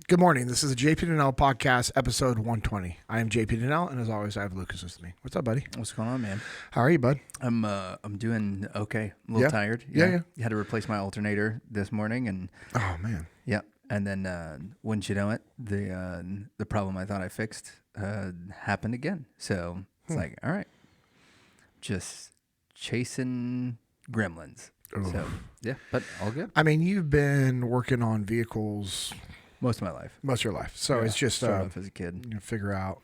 Good morning. This is the JP Dinnell Podcast, episode 120. I am JP Dinnell, and as always, I have Lucas with me. What's up, buddy? What's going on, man? How are you, bud? I'm doing okay. A little tired. Yeah. Had to replace my alternator this morning, and Oh, man. yeah. And then wouldn't you know it, the problem I thought I fixed happened again. So it's like, all right, just chasing gremlins. Oof. So yeah, but all good. I mean, you've been working on vehicles Most of my life. most of your life, so it's just started off as a kid. figure out,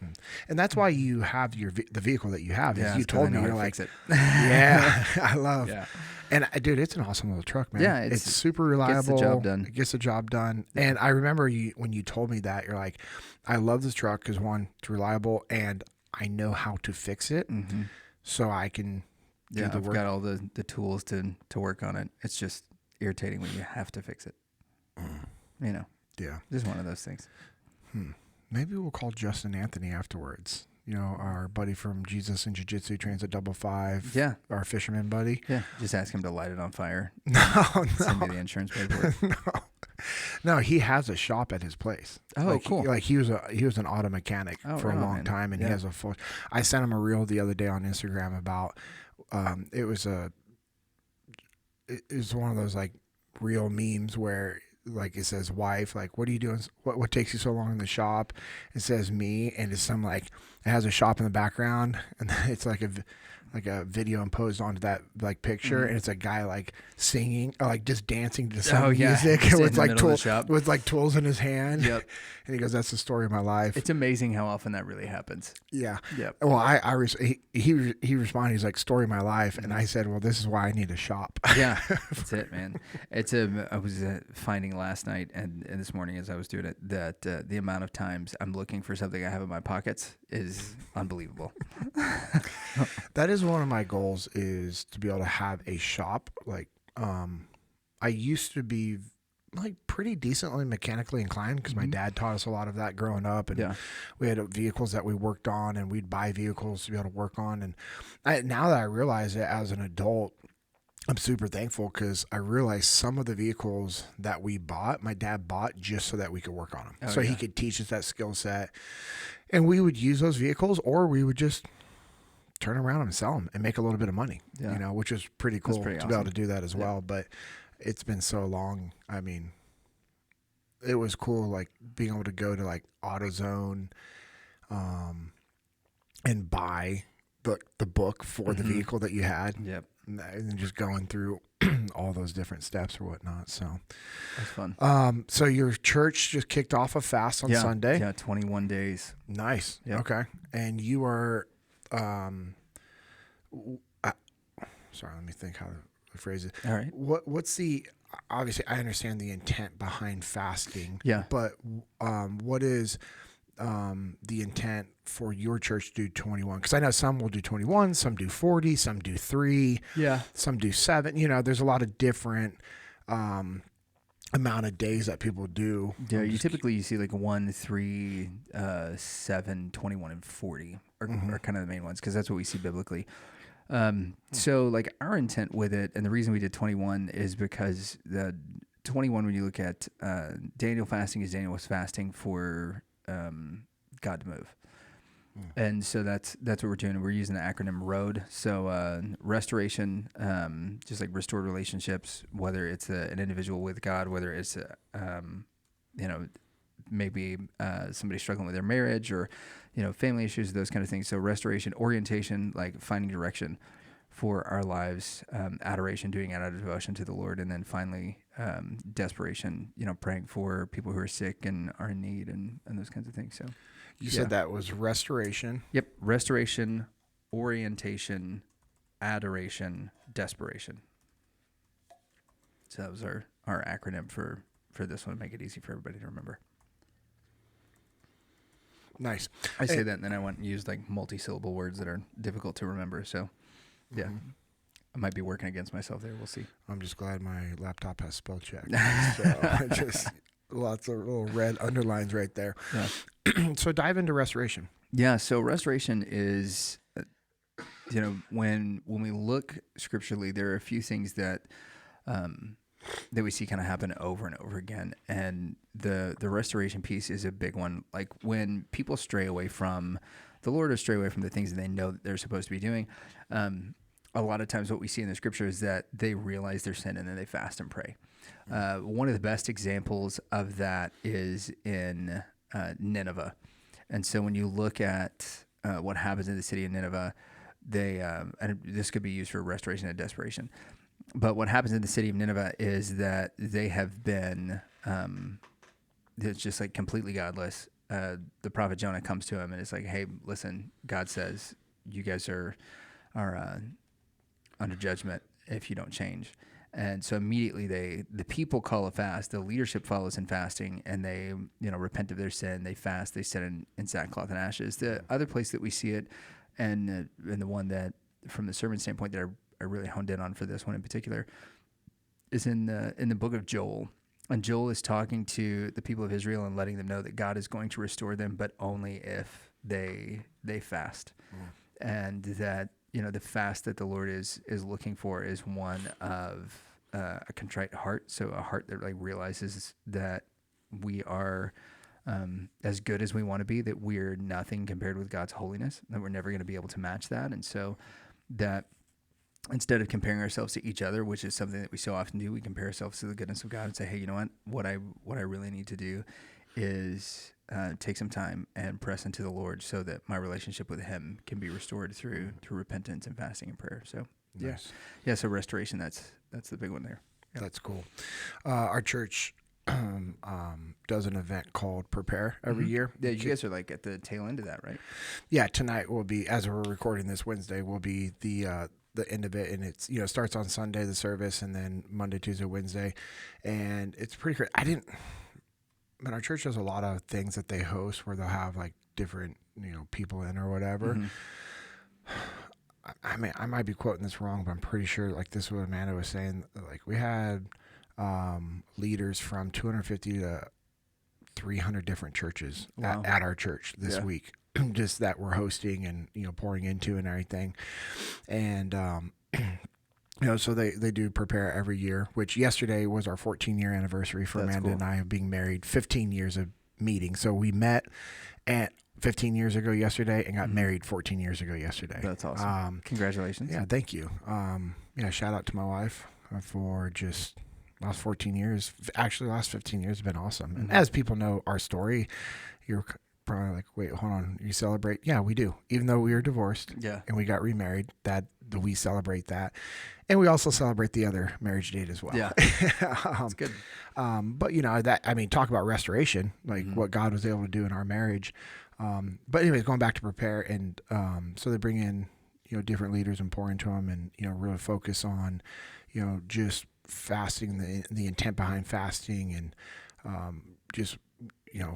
and that's why you have the vehicle that you have. Yeah, Is you told me, you're like, fix it. yeah, I love. Yeah. And dude, it's an awesome little truck, man. Yeah, it's super reliable. Gets the job done. It gets the job done. Yeah. And I remember when you told me that, you're like, I love this truck because one, it's reliable, and I know how to fix it, so I can. Yeah, I've got all the tools to work on it. It's just irritating when you have to fix it. You know. Yeah. Just one of those things. Maybe we'll call Justin Anthony afterwards. You know, our buddy from Jesus and Jiu-Jitsu, trains at 5. Yeah. Our fisherman buddy. Yeah. Just ask him to light it on fire. No. Send me the insurance paperwork. No, he has a shop at his place. Oh, cool. He was an auto mechanic for a long time, and he has a full. I sent him a reel the other day on Instagram about. It was one of those like real memes where like it says wife, like what are you doing? What takes you so long in the shop? It says me, and it's some like it has a shop in the background, and then it's like a video imposed onto that like picture, and it's a guy like singing or like just dancing to some music with like tools in his hand. Yep. And he goes, "That's the story of my life." It's amazing how often that really happens. Yeah. Yep. Well, he responded. He's like, "Story of my life," and I said, "Well, this is why I need a shop." Yeah, that's it, man. I was finding last night and this morning as I was doing it that the amount of times I'm looking for something I have in my pockets is unbelievable. That is one of my goals, is to be able to have a shop. Like, I used to be like pretty decently mechanically inclined because my dad taught us a lot of that growing up, and we had vehicles that we worked on, and we'd buy vehicles to be able to work on. And now that I realize it as an adult, I'm super thankful because I realized some of the vehicles that we bought, my dad bought just so that we could work on them. He could teach us that skill set, and we would use those vehicles, or we would just turn around and sell them and make a little bit of money, which is pretty cool to be able to do that as well. But it's been so long. I mean, it was cool, like being able to go to like AutoZone, and buy the book for the vehicle that you had. Yep. And then just going through all those different steps or whatnot. So that's fun. So your church just kicked off a fast on Sunday. Yeah. 21 days. Nice. Yep. Okay. And you are, sorry, let me think how to phrase it. All right. What's obviously I understand the intent behind fasting. Yeah. But what is the intent for your church to do 21? Because I know some will do 21, some do 40, some do 3, some do 7. You know, there's a lot of different amount of days that people do. Yeah, you see like 1, 3, 7, 21, and 40 are kind of the main ones because that's what we see biblically. So like our intent with it, and the reason we did 21 is because the 21, when you look at Daniel fasting, is Daniel was fasting for God to move. And so that's what we're doing. We're using the acronym ROAD. So restoration, just like restored relationships, whether it's an individual with God, whether it's maybe somebody struggling with their marriage or family issues, those kind of things. So restoration, orientation, like finding direction for our lives, adoration, doing it out of devotion to the Lord, and then finally desperation, praying for people who are sick and are in need and those kinds of things. So you said that was restoration. Yep. Restoration, orientation, adoration, desperation. So that was our acronym for this one to make it easy for everybody to remember. Nice. I say that and then I went and used like multi-syllable words that are difficult to remember. So yeah, I might be working against myself there. We'll see. I'm just glad my laptop has spell check. So just lots of little red underlines right there. Yeah. So dive into restoration. Yeah. So restoration is, when we look scripturally, there are a few things that that we see kind of happen over and over again. And the restoration piece is a big one. Like when people stray away from the Lord or stray away from the things that they know that they're supposed to be doing, a lot of times what we see in the scripture is that they realize their sin and then they fast and pray. One of the best examples of that is in Nineveh. And so when you look at what happens in the city of Nineveh, they and this could be used for restoration and desperation. But what happens in the city of Nineveh is that they have been, it's just like completely godless. The prophet Jonah comes to him and it's like, hey, listen, God says you guys are under judgment if you don't change. And so immediately the people call a fast, the leadership follows in fasting, and they, repent of their sin, they fast, they sit in sackcloth and ashes. The other place that we see it, and the one that from the sermon standpoint that I really honed in on for this one in particular, is in the book of Joel. And Joel is talking to the people of Israel and letting them know that God is going to restore them, but only if they fast. And that, the fast that the Lord is looking for is one of a contrite heart. So a heart that like realizes that we are as good as we want to be, that we're nothing compared with God's holiness, that we're never going to be able to match that. And so that instead of comparing ourselves to each other, which is something that we so often do, we compare ourselves to the goodness of God and say, hey, you know what I really need to do is take some time and press into the Lord so that my relationship with him can be restored through repentance and fasting and prayer. So Nice. yeah. So restoration, that's the big one there. Yeah. That's cool. Our church does an event called Prepare every year. Yeah, you guys are like at the tail end of that, right? Yeah, tonight will be, as we're recording this Wednesday, will be the end of it, and it's starts on Sunday, the service, and then Monday, Tuesday, Wednesday, and it's pretty great. Our church does a lot of things that they host where they'll have like different people in or whatever. I mean, I might be quoting this wrong, but I'm pretty sure like this is what Amanda was saying. Like we had leaders from 250 to 300 different churches at our church this week, just that we're hosting and pouring into and everything. And so they do Prepare every year, which yesterday was our 14-year anniversary for Amanda and I of being married, 15 years of meeting. So we met at 15 years ago yesterday and got married 14 years ago yesterday. That's awesome. Congratulations. Yeah, thank you. Shout out to my wife for just last 14 years. Actually, last 15 years have been awesome. And as people know our story, you're probably like, wait, hold on, you celebrate? Yeah, we do. Even though we were divorced and we got remarried, we celebrate that. And we also celebrate the other marriage date as well. Yeah, that's good. But talk about restoration, like what God was able to do in our marriage. But anyways, going back to Prepare, and so they bring in different leaders and pour into them, and really focus on just fasting, the intent behind fasting, and just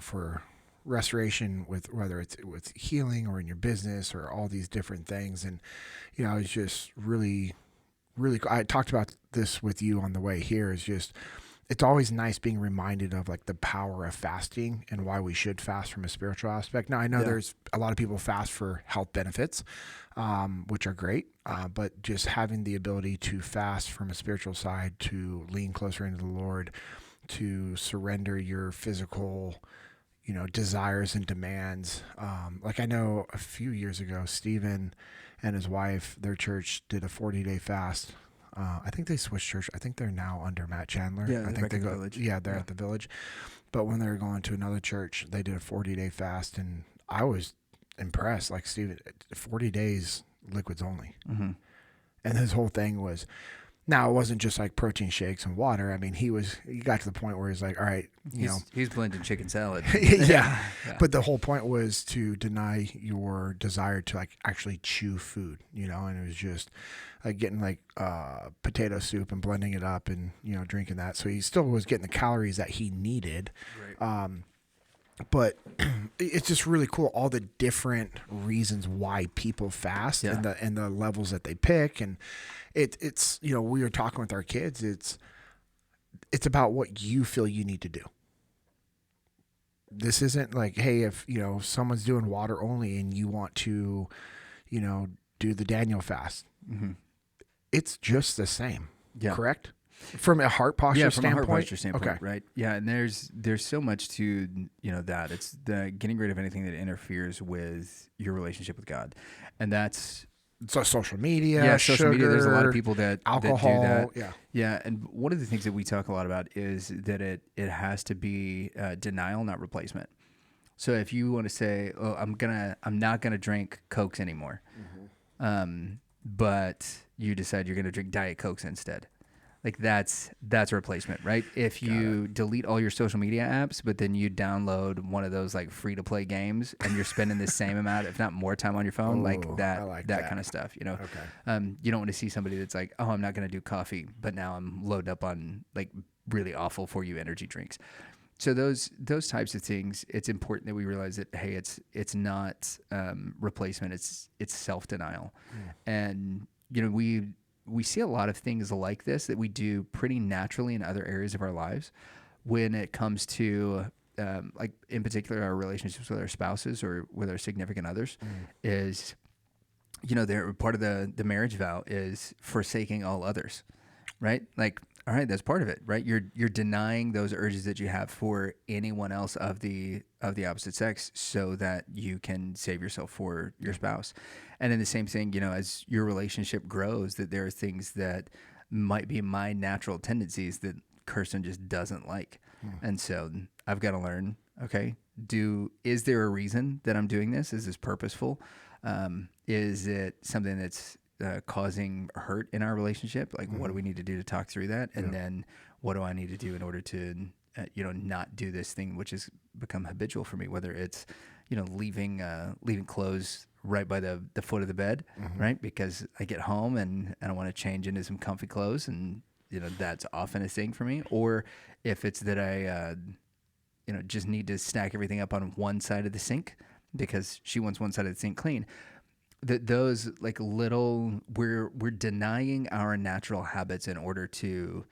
for restoration, with whether it's with healing or in your business or all these different things. And it's just really cool. I talked about this with you on the way here. Is just, it's always nice being reminded of like the power of fasting and why we should fast from a spiritual aspect. Now I know there's a lot of people fast for health benefits, which are great. But just having the ability to fast from a spiritual side, to lean closer into the Lord, to surrender your physical, desires and demands. Like I know a few years ago, Stephen and his wife, their church did a 40-day fast. I think they switched church. I think they're now under Matt Chandler. Yeah, I think they go. Village. Yeah, they're at the Village. But when they were going to another church, they did a 40-day fast, and I was impressed. Like Stephen, 40 days liquids only, and his whole thing was. Now, it wasn't just like protein shakes and water. I mean, he got to the point where he's like, all right, he's blending chicken salad. yeah. But the whole point was to deny your desire to like actually chew food, and it was just like getting like potato soup and blending it up and, drinking that. So he still was getting the calories that he needed. Right. But it's just really cool, all the different reasons why people fast and the levels that they pick. And it's we were talking with our kids, it's about what you feel you need to do. This isn't like, hey, if someone's doing water only and you want to do the Daniel fast, it's just the same. Correct? From a heart posture Yeah, from standpoint? a heart posture standpoint, Okay. right? Yeah, and there's so much to that. It's the getting rid of anything that interferes with your relationship with God, and that's So social media, yeah, sugar, social media. There's a lot of people that alcohol. that do that. Yeah. Yeah, and one of the things that we talk a lot about is that it has to be denial, not replacement. So if you want to say, "Oh, I'm not gonna drink Cokes anymore," but you decide you're gonna drink Diet Cokes instead, like that's a replacement, right? If you delete all your social media apps, but then you download one of those like free to play games, and you're spending the same amount, if not more, time on your phone, like Ooh, that, I like that kind of stuff, Okay. You don't want to see somebody that's like, oh, I'm not going to do coffee, but now I'm loaded up on like really awful for you energy drinks. So those types of things, it's important that we realize that, hey, it's not replacement, it's self-denial. And we see a lot of things like this that we do pretty naturally in other areas of our lives when it comes to like in particular our relationships with our spouses or with our significant others. Is they're part of the marriage vow is forsaking all others, right? Like, all right, that's part of it, right? You're denying those urges that you have for anyone else of the opposite sex so that you can save yourself for your spouse. And then the same thing, as your relationship grows, that there are things that might be my natural tendencies that Kirsten just doesn't like. And so I've got to learn, okay, is there a reason that I'm doing this? Is this purposeful? Is it something that's causing hurt in our relationship? Like, what do we need to do to talk through that? And then what do I need to do in order to, not do this thing, which has become habitual for me, whether it's, leaving clothes right by the foot of the bed, right? Because I get home and I want to change into some comfy clothes, and, that's often a thing for me. Or if it's that I, just need to stack everything up on one side of the sink because she wants one side of the sink clean. Those like little, we're denying our natural habits in order to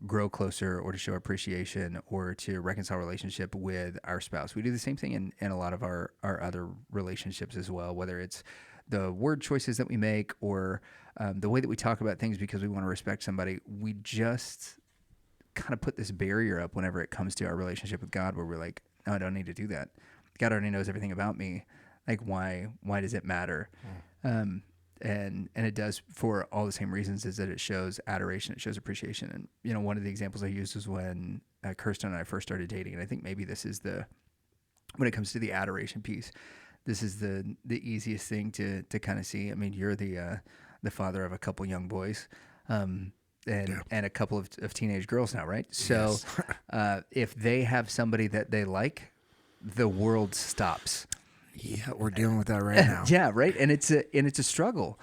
grow closer or to show appreciation or to reconcile relationship with our spouse. We do the same thing in a lot of our other relationships as well, whether it's the word choices that we make or the way that we talk about things because we want to respect somebody. We just kind of put this barrier up whenever it comes to our relationship with God, where we're like, no, I don't need to do that. God already knows everything about me. Like, why does it matter? And it does for all the same reasons, is that it shows adoration, it shows appreciation. And, one of the examples I used was when Kirsten and I first started dating. And I think maybe this is when it comes to the adoration piece, this is the easiest thing to kind of see. I mean, you're the father of a couple young boys, and a couple of teenage girls now, right? So if they have somebody that they like, the world stops. Yeah, we're dealing with that right now. Yeah, right. And it's a struggle,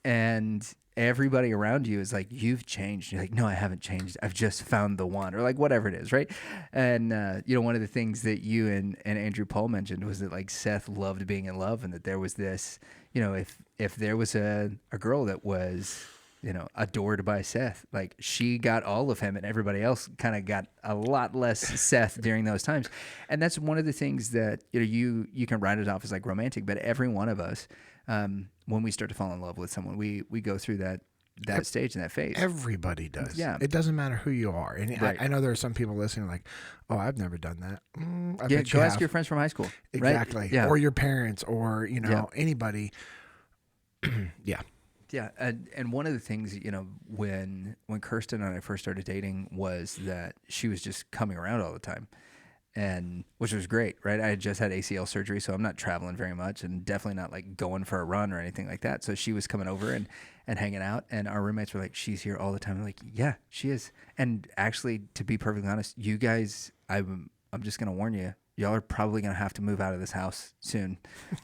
and everybody around you is like, you've changed. You're like, no, I haven't changed. I've just found the one, or like whatever it is, right? And one of the things that you and Andrew Paul mentioned was that like Seth loved being in love, and that there was this, if there was a girl that was adored by Seth, like she got all of him and everybody else kind of got a lot less Seth during those times. And that's one of the things that, you can write it off as like romantic, but every one of us, when we start to fall in love with someone, we go through that stage and that phase. Everybody does. Yeah. It doesn't matter who you are. And Right. I know there are some people listening like, oh, I've never done that. I Yeah, bet go you ask have. your friends from high school. Exactly. Right? Yeah. Or your parents or, anybody. Yeah. Yeah, and one of the things, when Kirsten and I first started dating was that she was just coming around all the time, and which was great, right? I had just had ACL surgery, so I'm not traveling very much, and definitely not like going for a run or anything like that. So she was coming over and hanging out, and our roommates were like, "She's here all the time." I'm like, "Yeah, she is." And actually, to be perfectly honest, you guys, I'm just gonna warn you. Y'all are probably going to have to move out of this house soon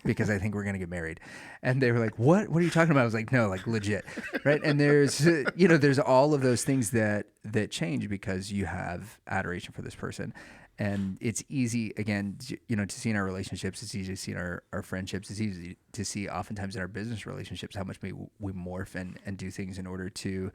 because I think we're going to get married. And they were like, what are you talking about? I was like, no, like legit. Right. And there's, there's all of those things that change because you have adoration for this person. And it's easy, again, to see in our relationships, it's easy to see in our friendships. It's easy to see oftentimes in our business relationships how much we morph and do things in order to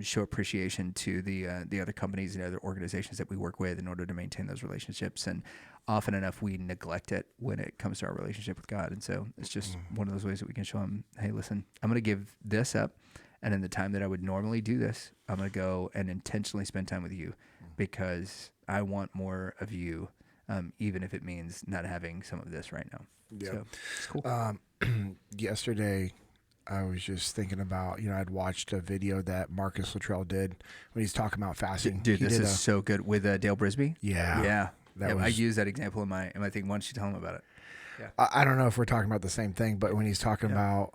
show appreciation to the other companies and other organizations that we work with in order to maintain those relationships. And often enough, we neglect it when it comes to our relationship with God. And so it's just one of those ways that we can show him, hey, listen, I'm going to give this up, And in the time that I would normally do this, I'm going to go and intentionally spend time with you because I want more of you, even if it means not having some of this right now. Yeah. So it's cool. Yesterday, I was just thinking about, I'd watched a video that Marcus Luttrell did when he's talking about fasting. Dude, this is so good with Dale Brisby. Yeah. Yeah. I use that example in my thing. Why don't you tell him about it? Yeah. I don't know if we're talking about the same thing, but when he's talking about,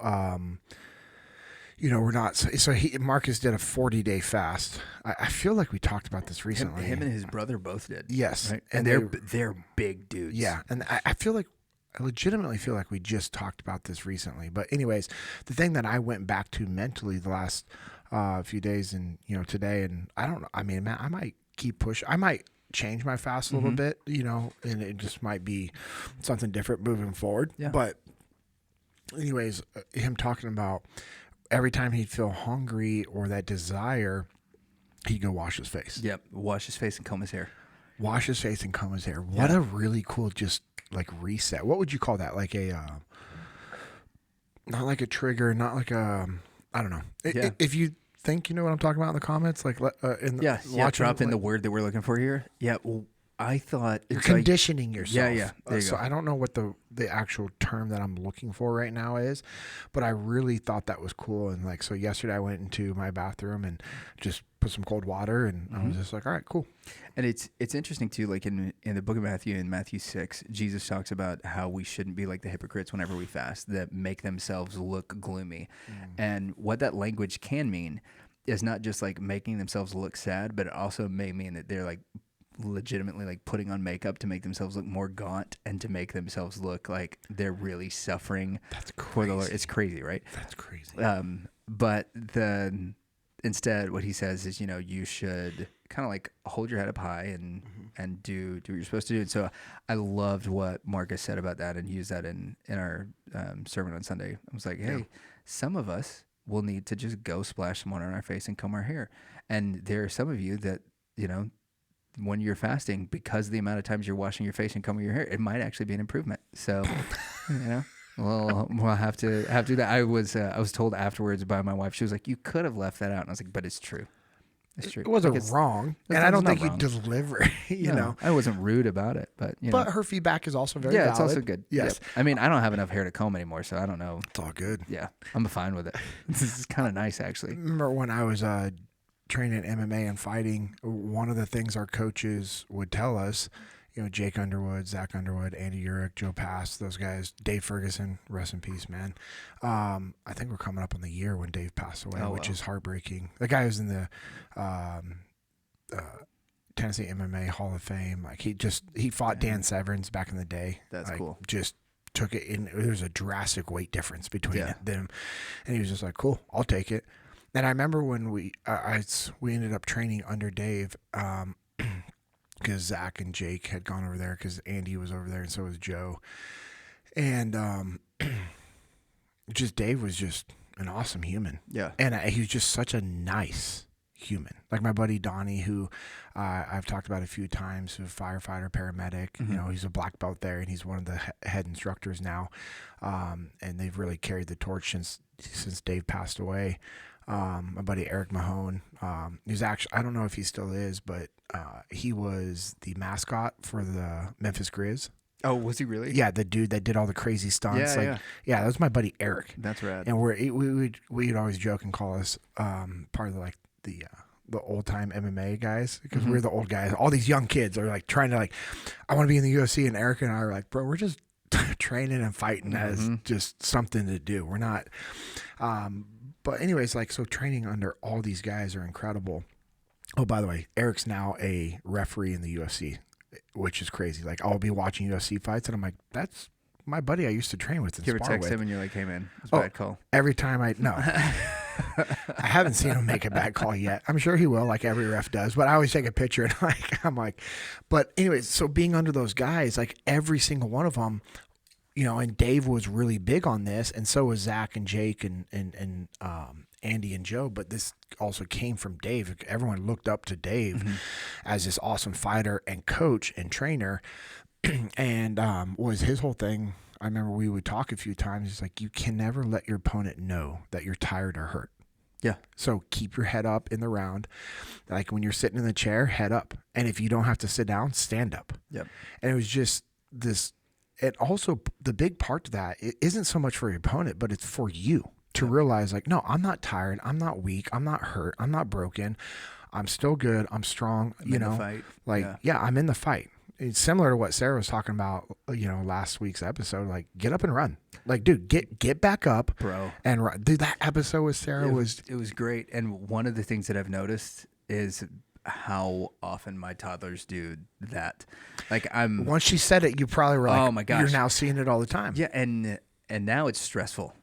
we're not. So Marcus did a 40-day fast. I feel like we talked about this recently. Him and his brother both did. Yes, right? And they're big dudes. Yeah, and I feel like I legitimately feel like we just talked about this recently. But anyways, the thing that I went back to mentally the last few days and today, and I don't know. I mean, man, I might keep pushing. I might change my fast a little bit, and it just might be something different moving forward. Yeah. But anyways, him talking about every time he'd feel hungry or that desire, he'd go wash his face. Yep. Wash his face and comb his hair. Wash his face and comb his hair. What a really cool, just like reset. What would you call that? Like a, not like a trigger, not like a, I don't know. Yeah. If you think you know what I'm talking about in the comments, like in the drop in the word that we're looking for here. Yeah. Well, I thought you're conditioning yourself. Yeah. There you so go. I don't know what the actual term that I'm looking for right now is, but I really thought that was cool. And like, so yesterday I went into my bathroom and just put some cold water, and I was just like, all right, cool. And it's interesting too. Like in the book of Matthew, in Matthew 6, Jesus talks about how we shouldn't be like the hypocrites whenever we fast that make themselves look gloomy, and what that language can mean is not just like making themselves look sad, but it also may mean that they're like legitimately like putting on makeup to make themselves look more gaunt and to make themselves look like they're really suffering for the Lord. It's crazy, right? That's crazy. But instead what he says is, you should kind of like hold your head up high and do what you're supposed to do. And so I loved what Marcus said about that and used that in our sermon on Sunday. I was like, hey, some of us will need to just go splash some water on our face and comb our hair. And there are some of you that, when you're fasting, because of the amount of times you're washing your face and combing your hair, it might actually be an improvement. So, we'll have to do that. I was told afterwards by my wife, she was like, you could have left that out. And I was like, but it's true. It's true. It wasn't wrong. And I don't think you deliver, know. I wasn't rude about it, but But her feedback is also very valid. It's also good. Yes. Yep. I mean, I don't have enough hair to comb anymore, so I don't know. It's all good. Yeah. I'm fine with it. This is kind of nice, actually. Remember when I was training MMA and fighting, one of the things our coaches would tell us, Jake Underwood, Zach Underwood, Andy Urich, Joe Pass, those guys, Dave Ferguson, rest in peace, man. I think we're coming up on the year when Dave passed away, which is heartbreaking. The guy who's in the Tennessee MMA Hall of Fame. Like he fought Dan Severns back in the day. That's cool. Just took it in. There's a drastic weight difference between them, and he was just like, "Cool, I'll take it." And I remember when we ended up training under Dave. Because Zach and Jake had gone over there because Andy was over there and so was Joe. And just Dave was just an awesome human. Yeah. And he was just such a nice human. Like my buddy Donnie, who I've talked about a few times, who's a firefighter, paramedic. He's a black belt there, and he's one of the head instructors now. And they've really carried the torch since Dave passed away. My buddy Eric Mahone, he's actually, I don't know if he still is, but he was the mascot for the Memphis Grizz. Oh, was he really? Yeah, the dude that did all the crazy stunts. Yeah. That was my buddy Eric. That's rad. And we'd always joke and call us part of the old time MMA guys, because we're the old guys. All these young kids are like trying to I want to be in the UFC, and Eric and I are like, bro, we're just training and fighting as just something to do. We're not. But anyways, so training under all these guys are incredible. Oh, by the way, Eric's now a referee in the UFC, which is crazy. I'll be watching UFC fights, and I'm like, that's my buddy I used to train with and spar with. You ever text him and you're like, hey, man, it's a bad call? Every time no. I haven't seen him make a bad call yet. I'm sure he will, like every ref does. But I always take a picture, and I'm like, but anyways, so being under those guys, every single one of them, and Dave was really big on this, and so was Zach and Jake and Andy and Joe. But this also came from Dave. Everyone looked up to Dave as this awesome fighter and coach and trainer. And was his whole thing. I remember we would talk a few times. He's like, you can never let your opponent know that you're tired or hurt. Yeah. So keep your head up in the round. Like when you're sitting in the chair, head up. And if you don't have to sit down, stand up. Yep. And it was just this. And also the big part to that, it isn't so much for your opponent, but it's for you to realize like, no, I'm not tired. I'm not weak. I'm not hurt. I'm not broken. I'm still good. I'm strong. I'm in the fight. Like, yeah, I'm in the fight. It's similar to what Sarah was talking about, last week's episode. Like, get up and run. Like, dude, get back up, bro, and run. Dude, that episode with Sarah it was great. And one of the things that I've noticed is how often my toddlers do that. Like, once she said it, you probably were like, oh my gosh, you're now seeing it all the time. Yeah, and now it's stressful.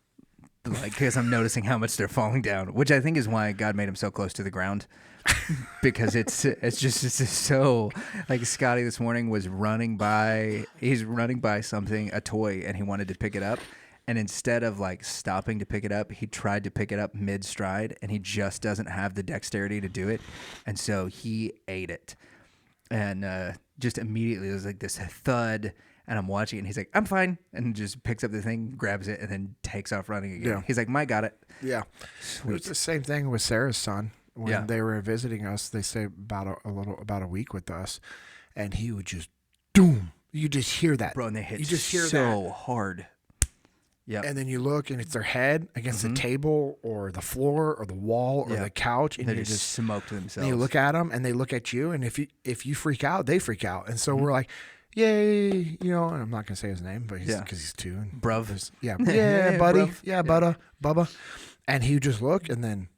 Like, because I'm noticing how much they're falling down, which I think is why God made them so close to the ground. Because it's just so, like, Scotty this morning was running by something, a toy, and he wanted to pick it up, and instead of like stopping to pick it up, he tried to pick it up mid stride, and he just doesn't have the dexterity to do it, and so he ate it, and just immediately it was like this thud. And I'm watching it, and he's like, I'm fine. And just picks up the thing, grabs it, and then takes off running again. Yeah. He's like, Mike got it. Yeah. Sweet. It was the same thing with Sarah's son. When they were visiting us, they stayed about a week with us, and he would just, doom. You just hear that. Bro, and they hit you just hear so that. hard. Yeah. And then you look, and it's their head against the table or the floor or the wall or the couch. And they you just smoked themselves. And you look at them, and they look at you, and if you freak out, they freak out. And so we're like, yay, and I'm not going to say his name, but because he's 2. And Bruv. Yeah, buddy. Bruv. Yeah, Bubba. And he would just look, and then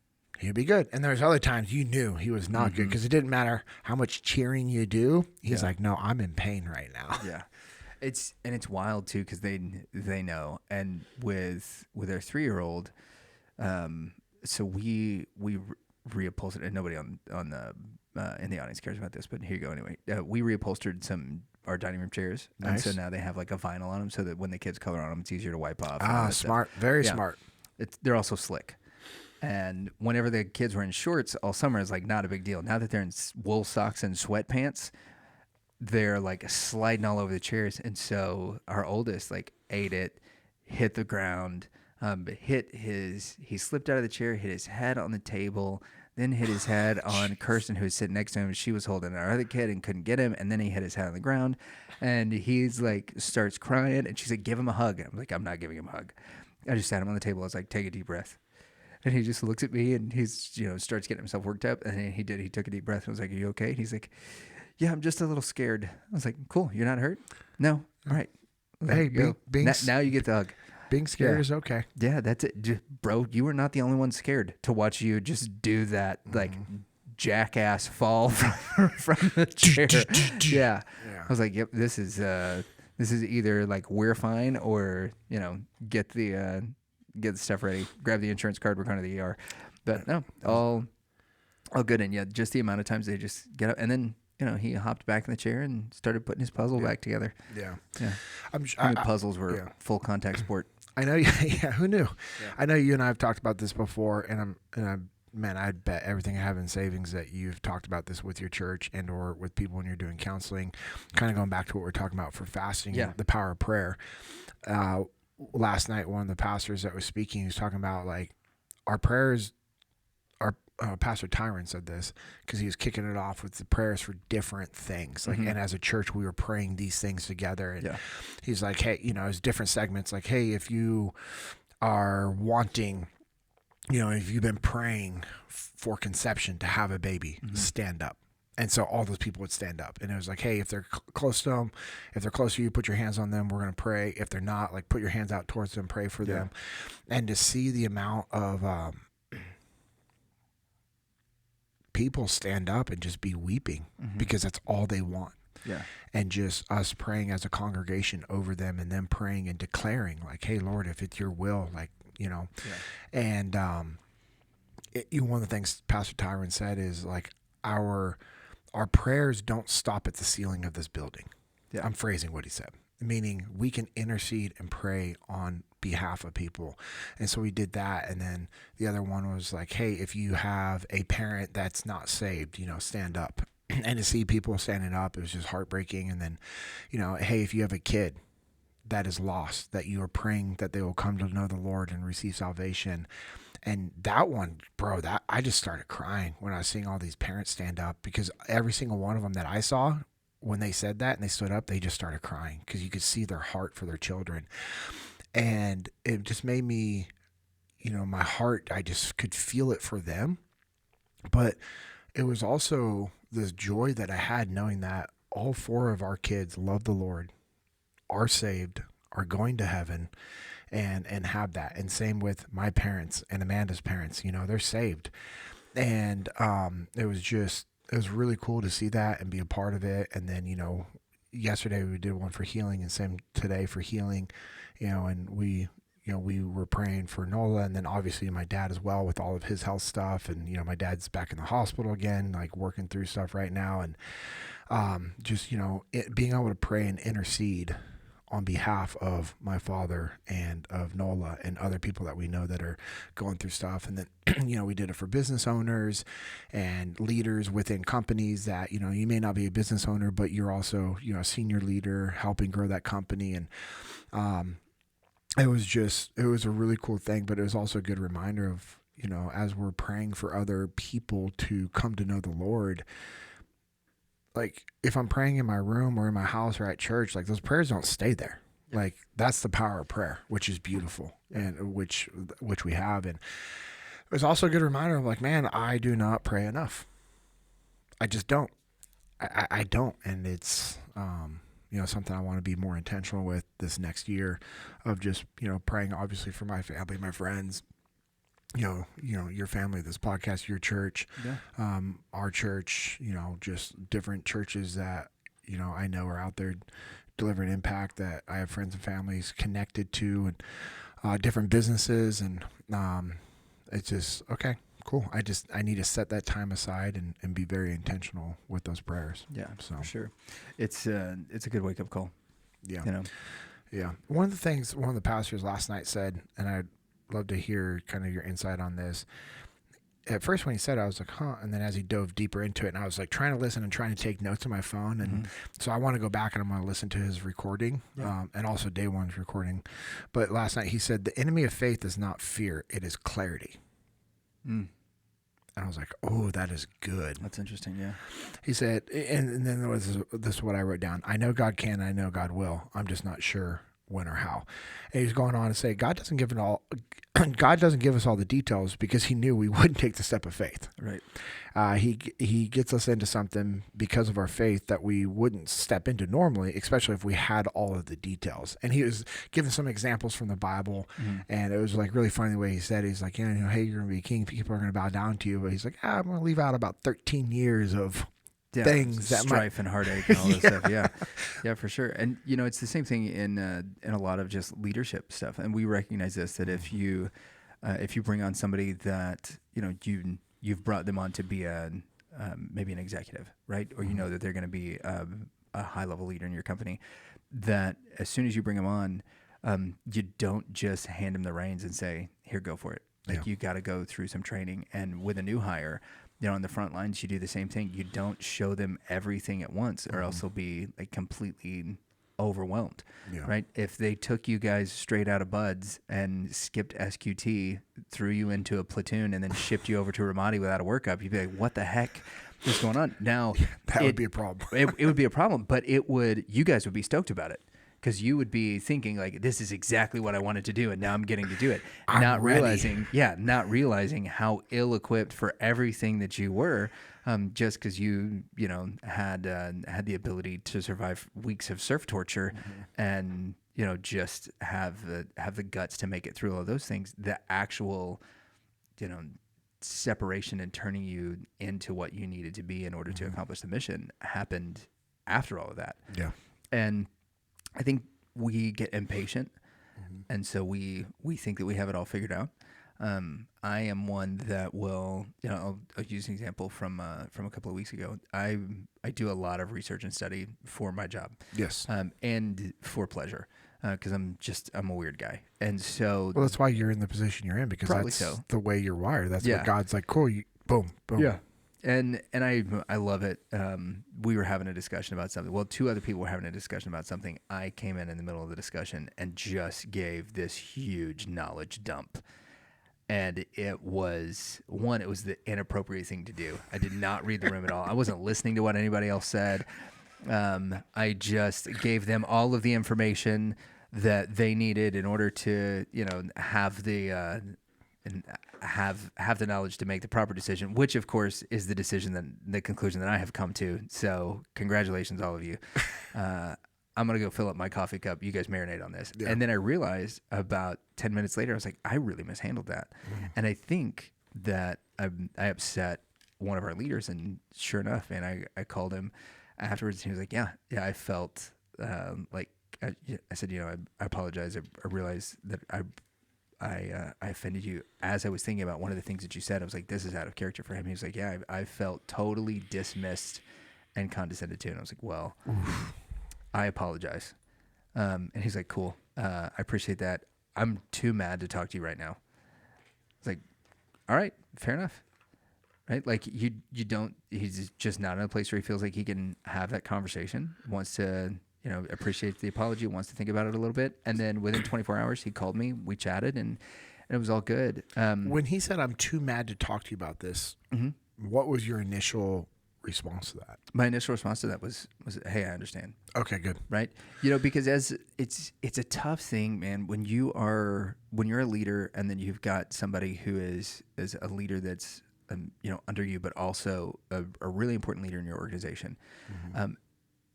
he'd be good. And there's other times you knew he was not good because it didn't matter how much cheering you do. He's like, no, I'm in pain right now. Yeah. It's wild, too, because they know. And with our 3-year-old, so we reupholstered, and nobody on the in the audience cares about this, but here you go anyway. We reupholstered our dining room chairs, nice. And so now they have like a vinyl on them, so that when the kids color on them, it's easier to wipe off. Smart, very smart. They're also slick, and whenever the kids were in shorts all summer, it's like not a big deal. Now that they're in wool socks and sweatpants, they're like sliding all over the chairs, and so our oldest like ate it, hit the ground, he slipped out of the chair, hit his head on the table. Then hit his head on Kirsten, who was sitting next to him. She was holding our other kid and couldn't get him. And then he hit his head on the ground. And he's like, starts crying. And she's like, give him a hug. I'm like, I'm not giving him a hug. I just sat him on the table. I was like, take a deep breath. And he just looks at me and he's, starts getting himself worked up. And he did. He took a deep breath. And I was like, are you okay? And he's like, yeah, I'm just a little scared. I was like, cool. You're not hurt? No. All right. Hey, now you get the hug. Being scared is okay. Yeah, that's it. Bro, you were not the only one scared to watch you just do that, like, jackass fall from the chair. Yeah. I was like, yep, this is either, like, we're fine or, get the stuff ready. Grab the insurance card. We're going to the ER. But, no, all good. And, yeah, just the amount of times they just get up. And then, he hopped back in the chair and started putting his puzzle back together. Yeah. Puzzles were full contact sport. I know. Yeah. Who knew? Yeah. I know you and I have talked about this before, and I'd bet everything I have in savings that you've talked about this with your church and or with people when you're doing counseling. Kind of going back to what we're talking about for fasting, and the power of prayer. Last night, one of the pastors that was speaking, he was talking about like our prayers. Pastor Tyron said this because he was kicking it off with the prayers for different things. Like, and as a church, we were praying these things together. And he's like, hey, it's different segments. Like, hey, if you are wanting, if you've been praying for conception to have a baby, stand up. And so all those people would stand up. And it was like, hey, if they're close to them, if they're close to you, put your hands on them. We're going to pray. If they're not, like, put your hands out towards them, pray for them. And to see the amount of people stand up and just be weeping because that's all they want. Yeah. And just us praying as a congregation over them and them praying and declaring like, hey, Lord, if it's your will, like, and one of the things Pastor Tyron said is like our prayers don't stop at the ceiling of this building. Yeah. I'm phrasing what he said, meaning we can intercede and pray on behalf of people. And so we did that. And then the other one was like, hey, if you have a parent that's not saved, stand up. And to see people standing up, it was just heartbreaking. And then, hey, if you have a kid that is lost, that you are praying that they will come to know the Lord and receive salvation. And that one, bro, that I just started crying when I was seeing all these parents stand up, because every single one of them that I saw, when they said that and they stood up, they just started crying because you could see their heart for their children. And it just made me, my heart, I just could feel it for them. But it was also this joy that I had knowing that all 4 of our kids love the Lord, are saved, are going to heaven, and have that. And same with my parents and Amanda's parents, they're saved. And it was really cool to see that and be a part of it. And then, yesterday we did one for healing, and same today for healing, and we were praying for Nola, and then obviously my dad as well with all of his health stuff. And, my dad's back in the hospital again, like working through stuff right now. And being able to pray and intercede on behalf of my father and of Nola and other people that we know that are going through stuff. And then, we did it for business owners and leaders within companies that, you may not be a business owner, but you're also, a senior leader helping grow that company. And, it was a really cool thing, but it was also a good reminder of, as we're praying for other people to come to know the Lord, like if I'm praying in my room or in my house or at church, like those prayers don't stay there. Yeah. Like that's the power of prayer, which is beautiful, and which we have. And it was also a good reminder of like, man, I do not pray enough. I just don't. I don't. And it's, something I want to be more intentional with this next year of just, praying obviously for my family, my friends, your family, this podcast, your church, our church, just different churches that, I know are out there delivering impact, that I have friends and families connected to, and different businesses. And it's just, okay, cool. I need to set that time aside and be very intentional with those prayers. Yeah, so for sure. It's a good wake up call. Yeah. Yeah. One of the pastors last night said, and I'd love to hear kind of your insight on this. At first when he said it, I was like, huh. And then as he dove deeper into it, and I was like trying to listen and trying to take notes on my phone. And so I want to go back and I'm going to listen to his recording, and also Day One's recording. But last night he said, the enemy of faith is not fear. It is clarity. And I was like, oh, that is good. That's interesting. Yeah. He said, and then this is what I wrote down. I know God can, I know God will. I'm just not sure when or how. And he's going on to say, God doesn't give us all the details because he knew we wouldn't take the step of faith. Right. He gets us into something because of our faith that we wouldn't step into normally, especially if we had all of the details. And he was giving some examples from the Bible, and it was like really funny the way he said it. He's like, hey, you're going to be a king. People are going to bow down to you. But he's like, I'm going to leave out about 13 years of things that strife and heartache and all this stuff. Yeah, for sure. And it's the same thing in a lot of just leadership stuff. And we recognize this, that if you bring on somebody that you've brought them on to be maybe an executive, right? Or that they're going to be a high level leader in your company, that as soon as you bring them on, you don't just hand them the reins and say, here, go for it. Like you got to go through some training. And with a new hire, on the front lines, you do the same thing. You don't show them everything at once, or else they'll be like completely overwhelmed, right? If they took you guys straight out of Buds and skipped SQT, threw you into a platoon, and then shipped you over to Ramadi without a workup, you'd be like, what the heck is going on? Now, that would be a problem. It would be a problem, but you guys would be stoked about it. Because you would be thinking like, this is exactly what I wanted to do, and now I'm getting to do it. Not realizing how ill-equipped for everything that you were, just because you had the ability to survive weeks of surf torture, and just have the guts to make it through all those things. The actual separation and turning you into what you needed to be in order to accomplish the mission happened after all of that. Yeah, and I think we get impatient, and so we think that we have it all figured out. I am one that will, I'll use an example from a couple of weeks ago. I do a lot of research and study for my job. Yes. And for pleasure, because I'm a weird guy, and so. Well, that's why you're in the position you're in, because that's the way you're wired. That's what God's like. Cool. Boom. Yeah. And I love it. We were having a discussion about something. Well, 2 other people were having a discussion about something. I came in the middle of the discussion and just gave this huge knowledge dump. And it was the inappropriate thing to do. I did not read the room at all. I wasn't listening to what anybody else said. I just gave them all of the information that they needed in order to, have the have the knowledge to make the proper decision, which of course is the conclusion that I have come to. So congratulations, all of you. I'm going to go fill up my coffee cup. You guys marinate on this. Yeah. And then I realized about 10 minutes later, I was like, I really mishandled that. Mm-hmm. And I think that I upset one of our leaders. And sure enough, man, I called him afterwards. And he was like, yeah, I felt like, I said, I apologize. I realized that I offended you. As I was thinking about one of the things that you said, I was like, this is out of character for him. He was like, yeah, I felt totally dismissed and condescended to. And I was like, well, I apologize. And he's like, cool. I appreciate that. I'm too mad to talk to you right now. It's like, all right, fair enough. Right? Like you don't, he's just not in a place where he feels like he can have that conversation, wants to, appreciate the apology, wants to think about it a little bit. And then within 24 hours, he called me, we chatted, and it was all good. When he said, I'm too mad to talk to you about this, mm-hmm. What was your initial response to that? My initial response to that was, hey, I understand. Okay, good. Right? Because as it's a tough thing, man, when you're a leader and then you've got somebody who is a leader that's, under you, but also a really important leader in your organization. Mm-hmm.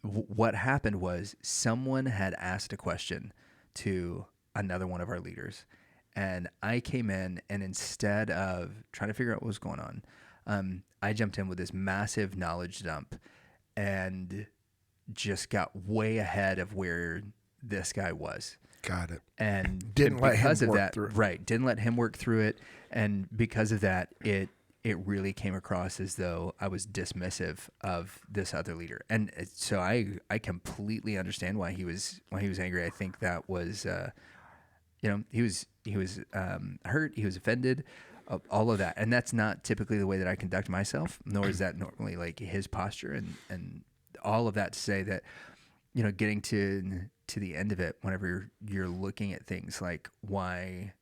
What happened was someone had asked a question to another one of our leaders, and I came in, and instead of trying to figure out what was going on, I jumped in with this massive knowledge dump and just got way ahead of where this guy was. Got it. And didn't let him work through it. Right. Didn't let him work through it. And because of that, it really came across as though I was dismissive of this other leader. And so I completely understand why he was angry. I think that was, he was hurt. He was offended. All of that. And that's not typically the way that I conduct myself, nor is that normally like his posture, and all of that to say that, getting to the end of it, whenever you're looking at things like why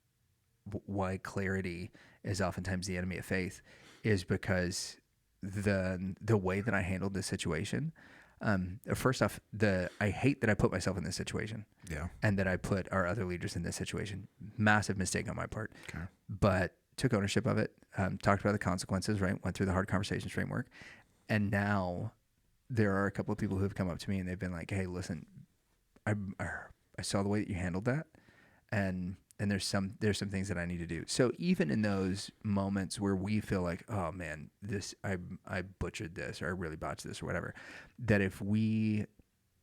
clarity is oftentimes the enemy of faith, is because the way that I handled this situation, first off, I hate that I put myself in this situation. Yeah. And that I put our other leaders in this situation. Massive mistake on my part. Okay. But took ownership of it, talked about the consequences, right? Went through the hard conversations framework. And now there are a couple of people who have come up to me and they've been like, hey, listen, I saw the way that you handled that. And there's some things that I need to do. So even in those moments where we feel like, oh man, I butchered this, or I really botched this, or whatever, that if we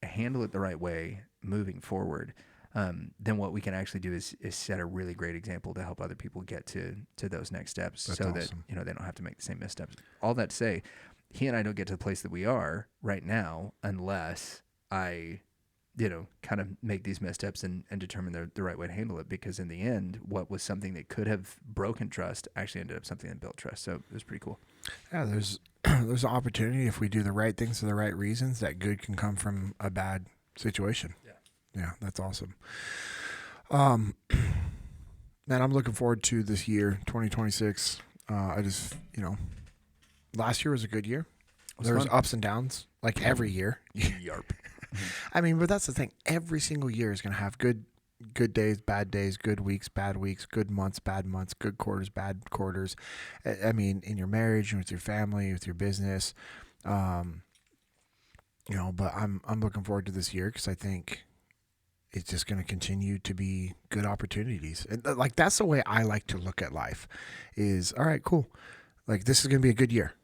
handle it the right way moving forward, then what we can actually do is set a really great example to help other people get to those next steps. That's awesome. That they don't have to make the same missteps. All that to say, he and I don't get to the place that we are right now unless I kind of make these missteps and determine the right way to handle it. Because in the end, what was something that could have broken trust actually ended up something that built trust. So it was pretty cool. Yeah, there's an opportunity if we do the right things for the right reasons, that good can come from a bad situation. Yeah, that's awesome. Man, I'm looking forward to this year, 2026. I just, last year was a good year. There was ups and downs, like every year. Yarp. I mean, but that's the thing. Every single year is going to have good days, bad days, good weeks, bad weeks, good months, bad months, good quarters, bad quarters. I mean, in your marriage, with your family, with your business, but I'm looking forward to this year because I think it's just going to continue to be good opportunities. And like, that's the way I like to look at life is, all right, cool. Like, this is going to be a good year.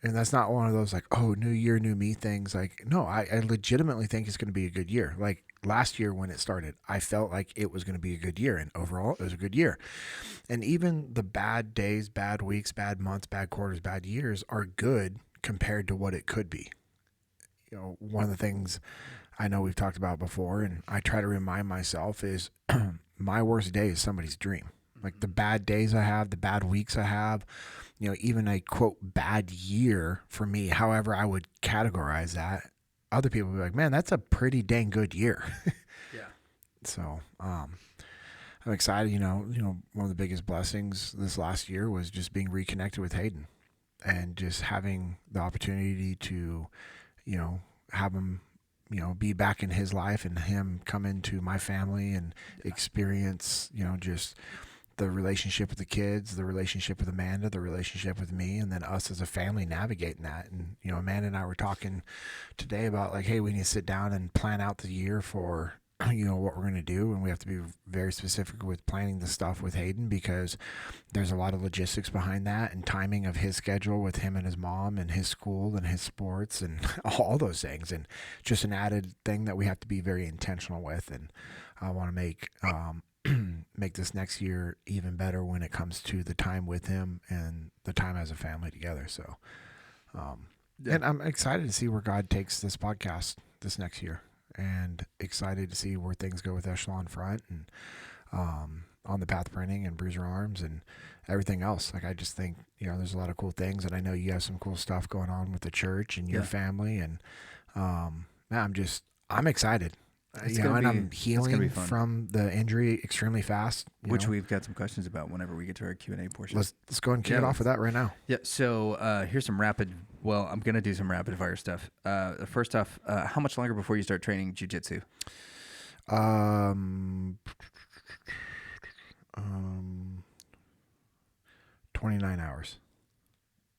And that's not one of those like, oh, new year, new me things. Like, no, I legitimately think it's going to be a good year. Like last year when it started, I felt like it was going to be a good year. And overall, it was a good year. And even the bad days, bad weeks, bad months, bad quarters, bad years are good compared to what it could be. One of the things I know we've talked about before, and I try to remind myself, is my worst day is somebody's dream. Like the bad days I have, the bad weeks I have, even a quote bad year for me, however I would categorize that, other people will be like, man, that's a pretty dang good year. Yeah. So, I'm excited. One of the biggest blessings this last year was just being reconnected with Hayden and just having the opportunity to, have him, be back in his life and him come into my family and experience, just the relationship with the kids, the relationship with Amanda, the relationship with me, and then us as a family navigating that. And, Amanda and I were talking today about like, hey, we need to sit down and plan out the year for, what we're going to do. And we have to be very specific with planning the stuff with Hayden because there's a lot of logistics behind that and timing of his schedule with him and his mom and his school and his sports and all those things. And just an added thing that we have to be very intentional with. And I want to make this next year even better when it comes to the time with him and the time as a family together. So, and I'm excited to see where God takes this podcast this next year, and excited to see where things go with Echelon Front and on the path printing and Bruiser arms and everything else. Like, I just think, there's a lot of cool things, and I know you have some cool stuff going on with the church and your family. And, I'm excited. I'm healing from the injury extremely fast. Which we've got some questions about whenever we get to our Q&A portion. Let's go ahead and kick it off with that right now. Yeah. So here's some I'm going to do some rapid fire stuff. First off, how much longer before you start training Jiu-Jitsu? 29 hours.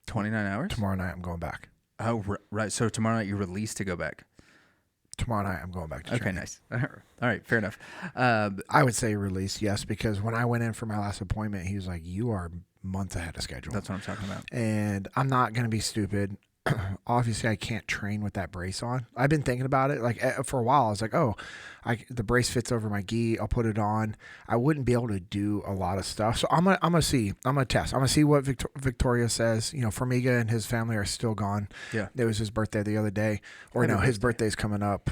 29 hours? Tomorrow night I'm going back. Oh, right. So tomorrow night you're released to go back. Tomorrow night I'm going back to training. Nice. All right, fair enough. I would say release, yes, because when I went in for my last appointment, he was like, you are months ahead of schedule. That's what I'm talking about. And I'm not going to be stupid. Obviously, I can't train with that brace on. I've been thinking about it. Like, for a while, I was like, the brace fits over my gi. I'll put it on. I wouldn't be able to do a lot of stuff. So I'm gonna see. I'm gonna test. I'm gonna see what Victoria says. Formiga and his family are still gone. Yeah. It was his birthday the other day. Or no, his birthday's coming up.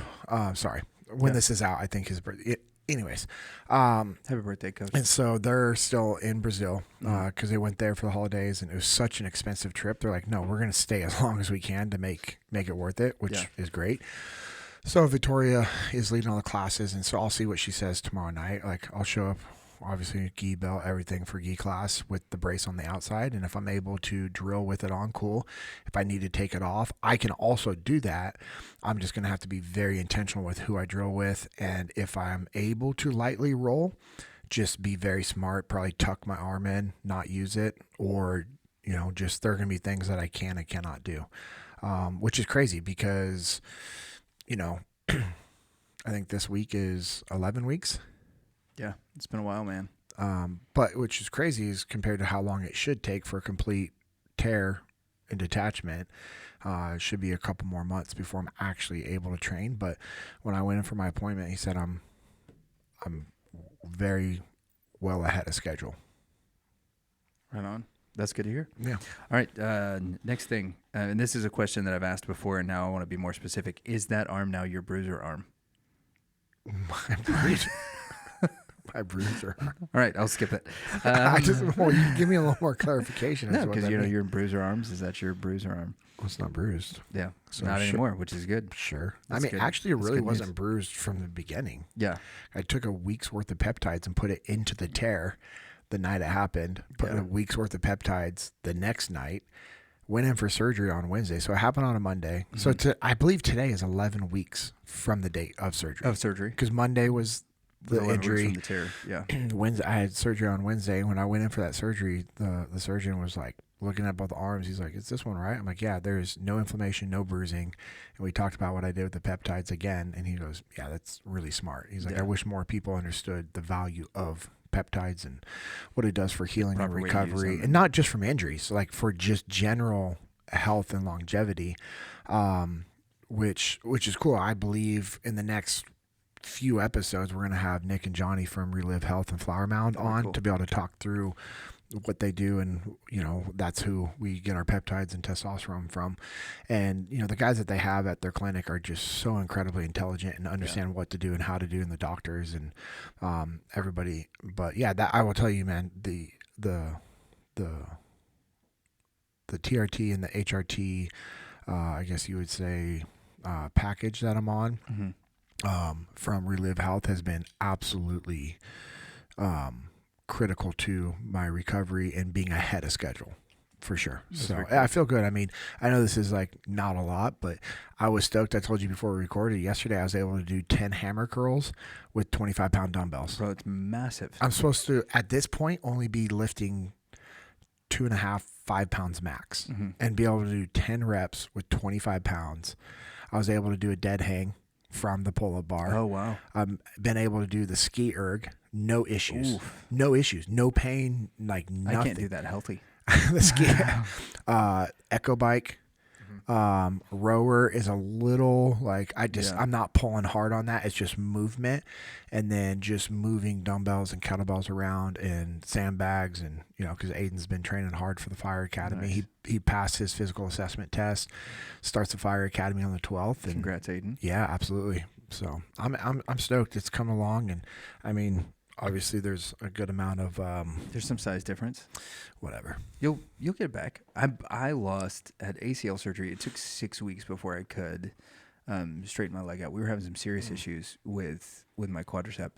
Sorry. When this is out, I think his birthday. Anyways, happy birthday, Coach. And so they're still in Brazil because they went there for the holidays, and it was such an expensive trip. They're like, no, we're going to stay as long as we can to make it worth it, which is great. So Victoria is leading all the classes, and so I'll see what she says tomorrow night. Like, I'll show up, obviously, gi belt, everything for gi class with the brace on the outside, and if I'm able to drill with it on, cool. If I need to take it off, I can also do that. I'm just going to have to be very intentional with who I drill with, and if I'm able to lightly roll, just be very smart, probably tuck my arm in, not use it, or, just there are going to be things that I can and cannot do, which is crazy because, I think this week is 11 weeks. Yeah, it's been a while, man. But which is crazy is compared to how long it should take for a complete tear and detachment. It should be a couple more months before I'm actually able to train. But when I went in for my appointment, he said I'm very well ahead of schedule. Right on. That's good to hear. Yeah. All right. Next thing, and this is a question that I've asked before, and now I want to be more specific. Is that arm now your Bruiser arm? My Bruiser. My Bruiser. All right, I'll skip it. I just you give me a little more clarification. No, because you're in Bruiser arms. Is that your Bruiser arm? Well, it's not bruised. Yeah, so not anymore, which is good. Sure. That's good. Actually, it really wasn't bruised from the beginning. Yeah. I took a week's worth of peptides and put it into the tear the night it happened. Put a week's worth of peptides the next night. Went in for surgery on Wednesday. So it happened on a Monday. Mm-hmm. So I believe today is 11 weeks from the date of surgery. Because Monday was the injury. From the tear. Yeah. Wednesday, I had surgery on Wednesday. When I went in for that surgery, the surgeon was like looking at both arms. He's like, "Is this one right?" I'm like, "Yeah, there's no inflammation, no bruising." And we talked about what I did with the peptides again. And he goes, "Yeah, that's really smart." He's like, "I wish more people understood the value of peptides and what it does for healing and recovery, and not just from injuries, like for just general health and longevity," which is cool. I believe in the next few episodes we're going to have Nick and Johnny from Relive Health and Flower Mound on to be able to talk through what they do, and that's who we get our peptides and testosterone from. And the guys that they have at their clinic are just so incredibly intelligent and understand what to do and how to do, and the doctors and everybody. But yeah, that I will tell you, man, the TRT and the HRT, I guess you would say, package that I'm on, from Relive Health has been absolutely critical to my recovery and being ahead of schedule. For sure. That's So very cool. I feel good. I mean, I know this is like not a lot, but I was stoked. I told you before we recorded yesterday, I was able to do 10 hammer curls with 25-pound dumbbells. Bro, it's massive. I'm supposed to, at this point, only be lifting 2.5, 5 pounds max and be able to do 10 reps with 25 pounds. I was able to do a dead hang from the pull-up bar. Oh, wow. I've been able to do the ski erg. No issues. Oof. No issues. No pain. Like nothing. I can't do that healthy. The ski, echo bike, rower is a little like I'm not pulling hard on that. It's just movement, and then just moving dumbbells and kettlebells around and sandbags, and because Aiden's been training hard for the fire academy. Nice. He passed his physical assessment test, starts the fire academy on the 12th. And Congrats, Aiden. yeah, absolutely. So I'm stoked. It's come along, and I mean, obviously there's a good amount of There's some size difference. whatever. You'll get it back. I lost at ACL surgery. It took 6 weeks before I could straighten my leg out. We were having some serious issues with my quadricep,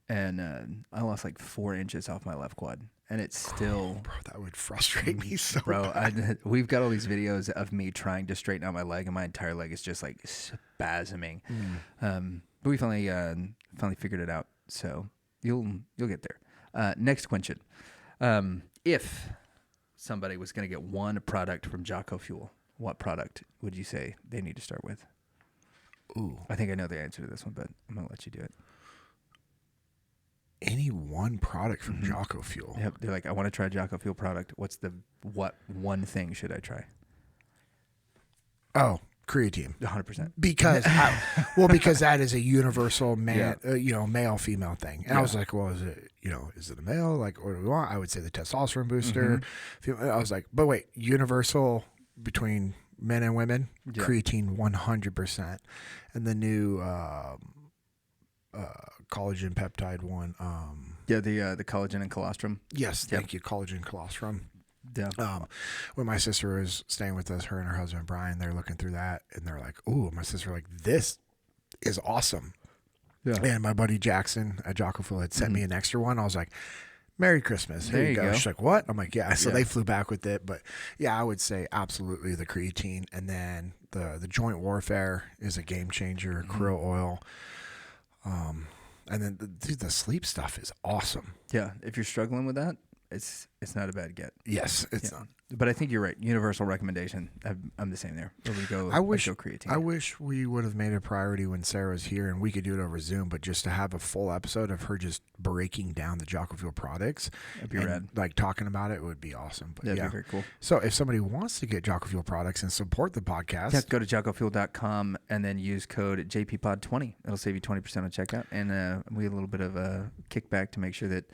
and I lost like 4 inches off my left quad, and it's still. Bro, that would frustrate me so Bro, bad. we've got all these videos of me trying to straighten out my leg, and my entire leg is just like spasming. But we finally figured it out. So you'll get there. Next question: if somebody was going to get one product from Jocko Fuel, what product would you say they need to start with? Ooh, I think I know the answer to this one, but I'm gonna let you do it. any one product from Jocko Fuel. Yep, they're like, I want to try Jocko Fuel product. What one thing should I try? Oh, creatine. 100%. Because because that is a universal man, male female thing. And I was like, well, is it a male? Like, what do we want? I would say the testosterone booster. I was like, but wait, universal between men and women, creatine 100%, and the new collagen peptide one. The collagen and colostrum. Yes, thank you, collagen colostrum. Yeah. When my sister was staying with us, her and her husband Brian, they're looking through that, and they're like, "Ooh," my sister like, "This is awesome." Yeah. And my buddy Jackson at Jocko Fuel had sent me an extra one. I was like, "Merry Christmas." Here There you you go. go. She's like, "What?" I'm like, "Yeah." So Yeah. they flew back with it, but yeah, I would say absolutely the creatine, and then the joint warfare is a game changer. Krill oil, and then the sleep stuff is awesome. Yeah. If you're struggling with that, it's not a bad get. Yes, it's Yeah. But I think you're right. Universal recommendation. I'm the same there. Where we go, I wish go creatine. I wish we would have made it a priority when Sarah was here and we could do it over Zoom, but just to have a full episode of her just breaking down the Jocko Fuel products That'd be and rad. like talking about it would be awesome. But That'd yeah. be very cool. So if somebody wants to get Jocko Fuel products and support the podcast, Yeah, go to jockofuel.com and then use code JPPod20. It'll save you 20% on checkout. And we get a little bit of a kickback to make sure that,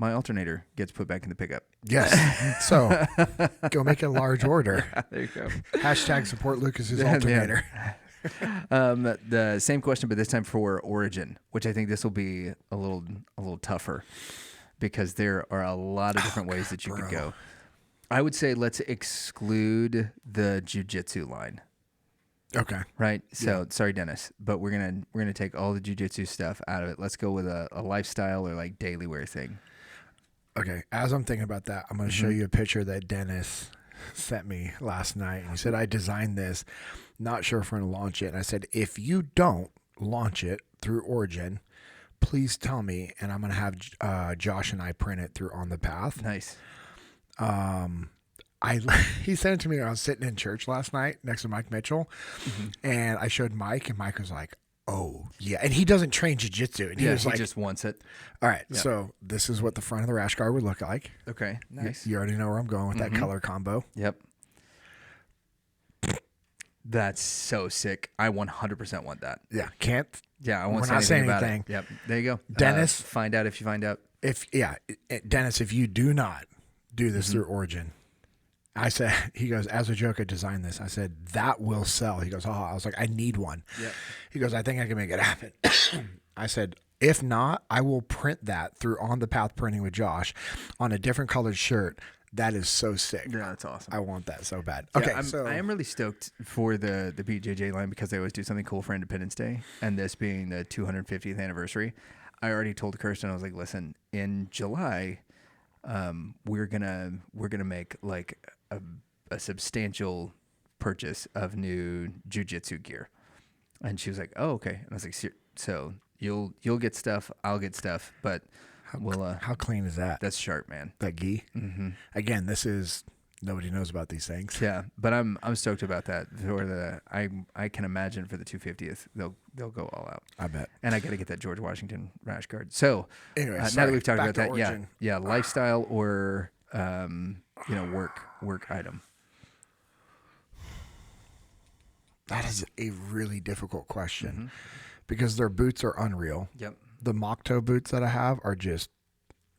my alternator gets put back in the pickup. yes. So go make a large order. There you go. Hashtag support Lucas's alternator. The same question, but this time for Origin, which I think this will be a little tougher because there are a lot of different ways that you could go. I would say let's exclude the Jiu-Jitsu line. Okay. Right. So sorry, Dennis, but we're gonna take all the Jiu-Jitsu stuff out of it. Let's go with a lifestyle or like daily wear thing. Okay. As I'm thinking about that, I'm going to show you a picture that Dennis sent me last night. And he said, I designed this, not sure if we're going to launch it. And I said, if you don't launch it through Origin, please tell me. And I'm going to have Josh and I print it through On the Path. Nice. He sent it to me when I was sitting in church last night next to Mike Mitchell. And I showed Mike, and Mike was like, oh, yeah. And he doesn't train jiu-jitsu. And he was he like, just wants it. all right, so this is what the front of the rash guard would look like. Okay. Nice. You already know where I'm going with that color combo. Yep. That's so sick. I 100% want that. Yeah, can't. Yeah, I won't We're say not saying anything about anything. it. Yep. There you go. Dennis? Find out if you find out. Dennis, if you do not do this through Origin, I said, he goes, as a joke, I designed this. I said, that will sell. He goes, oh, I was like, I need one. Yep. He goes, I think I can make it happen. I said, if not, I will print that through On the Path printing with Josh on a different colored shirt. That is so sick. Yeah, that's awesome. I want that so bad. Yeah, Okay, I am really stoked for the BJJ line because they always do something cool for Independence Day, and this being the 250th anniversary. I already told Kirsten, I was like, listen, in July, we're gonna make like a substantial purchase of new Jiu-Jitsu gear. And she was like, oh, okay. And I was like, so you'll get stuff, I'll get stuff, but how clean is that? That's sharp, man. That gi? Mm-hmm. Again, this is, nobody knows about these things. Yeah, but I'm stoked about that. For I can imagine for the 250th, they'll go all out. I bet. And I got to get that George Washington rash guard. So anyway, now that we've talked about that, origin. yeah, lifestyle or work item. That is a really difficult question because their boots are unreal. Yep. The mock toe boots that I have are just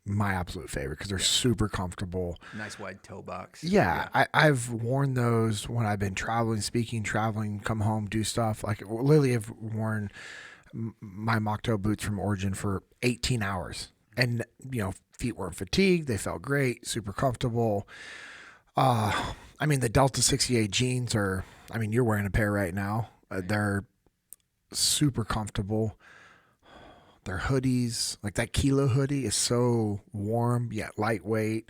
my absolute favorite because they're super comfortable. Nice wide toe box. Yeah. I've worn those when I've been traveling, come home, do stuff. Like literally I've worn my mock toe boots from Origin for 18 hours. And, feet weren't fatigued. They felt great, super comfortable. The Delta 68 jeans are, you're wearing a pair right now. They're super comfortable. Their hoodies, like that Kilo hoodie is so warm yet lightweight.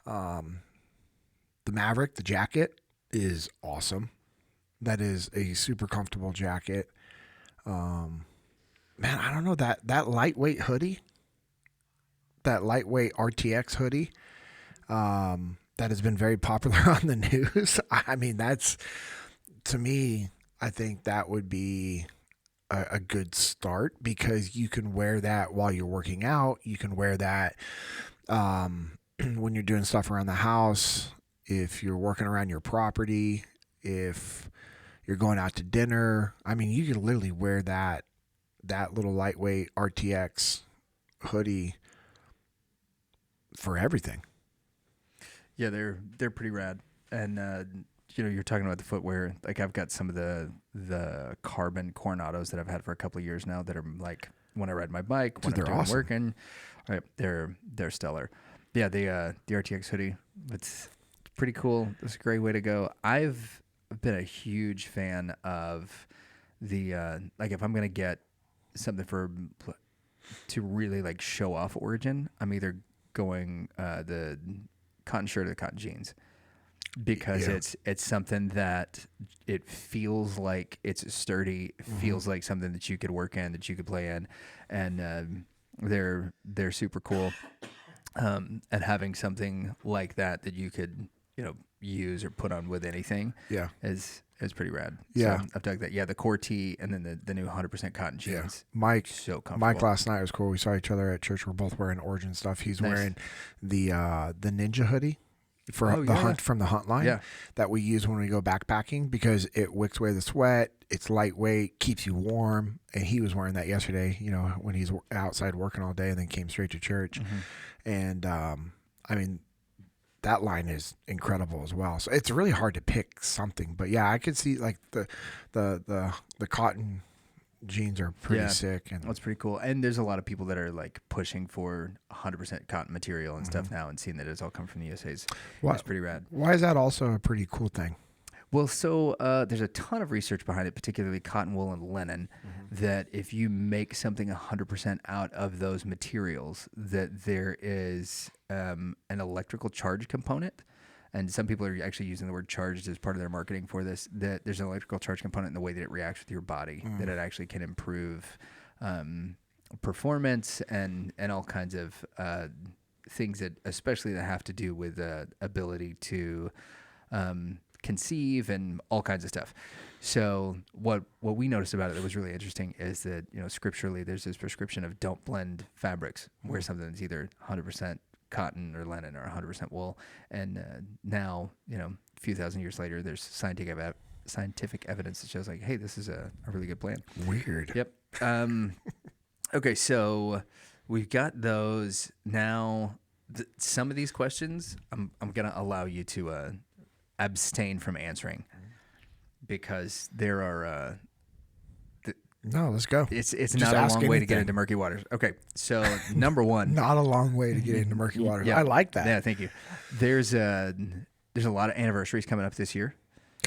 The Maverick, the jacket, is awesome. That is a super comfortable jacket. Man, I don't know, that lightweight hoodie, that lightweight RTX hoodie, that has been very popular on the news. That's, to me, I think that would be a good start because you can wear that while you're working out. You can wear that when you're doing stuff around the house, if you're working around your property, if you're going out to dinner. You can literally wear that little lightweight RTX hoodie for everything. Yeah, they're pretty rad. And you're talking about the footwear. Like I've got some of the carbon Coronados that I've had for a couple of years now that are like when I ride my bike, when I'm doing awesome. working. Right, they're stellar. Yeah, the RTX hoodie. It's pretty cool. It's a great way to go. I've been a huge fan of the like if I'm gonna get something to really like show off Origin, I'm either going the cotton shirt or the cotton jeans. Because it's something that it feels like it's sturdy, feels like something that you could work in, that you could play in, and they're super cool. And having something like that you could use or put on with anything, is pretty rad. Yeah, so I've dug that. Yeah, the core tee and then the new 100% cotton jeans. Yeah. Mike, so comfortable. Mike last night was cool. We saw each other at church. We're both wearing Origin stuff. He's wearing the Ninja hoodie. For hunt from the hunt line that we use when we go backpacking because it wicks away the sweat. It's lightweight, keeps you warm. And he was wearing that yesterday, when he's outside working all day and then came straight to church. And that line is incredible as well. So it's really hard to pick something, but yeah, I could see like the cotton jeans are pretty sick, and that's pretty cool. And there's a lot of people that are like pushing for 100% cotton material and stuff now, and seeing that it's all come from the USA's. It's pretty rad. Why is that also a pretty cool thing? Well, so there's a ton of research behind it, particularly cotton, wool, and linen, that if you make something 100% out of those materials, that there is an electrical charge component. And some people are actually using the word charged as part of their marketing for this, that there's an electrical charge component in the way that it reacts with your body, that it actually can improve performance and all kinds of things that, especially that have to do with ability to conceive and all kinds of stuff. So what we noticed about it that was really interesting is that, scripturally, there's this prescription of don't blend fabrics, where something that's either 100% cotton or linen or 100% wool. And now, a few thousand years later, there's scientific evidence that shows like, hey, this is a really good plan. Weird. Yep. Okay, so we've got those. Now, some of these questions, I'm going to allow you to abstain from answering because there are... No, let's go. It's not a long way to get into murky waters. Okay, so number one. Not a long way to get into murky waters. I like that. Yeah, thank you. There's a lot of anniversaries coming up this year.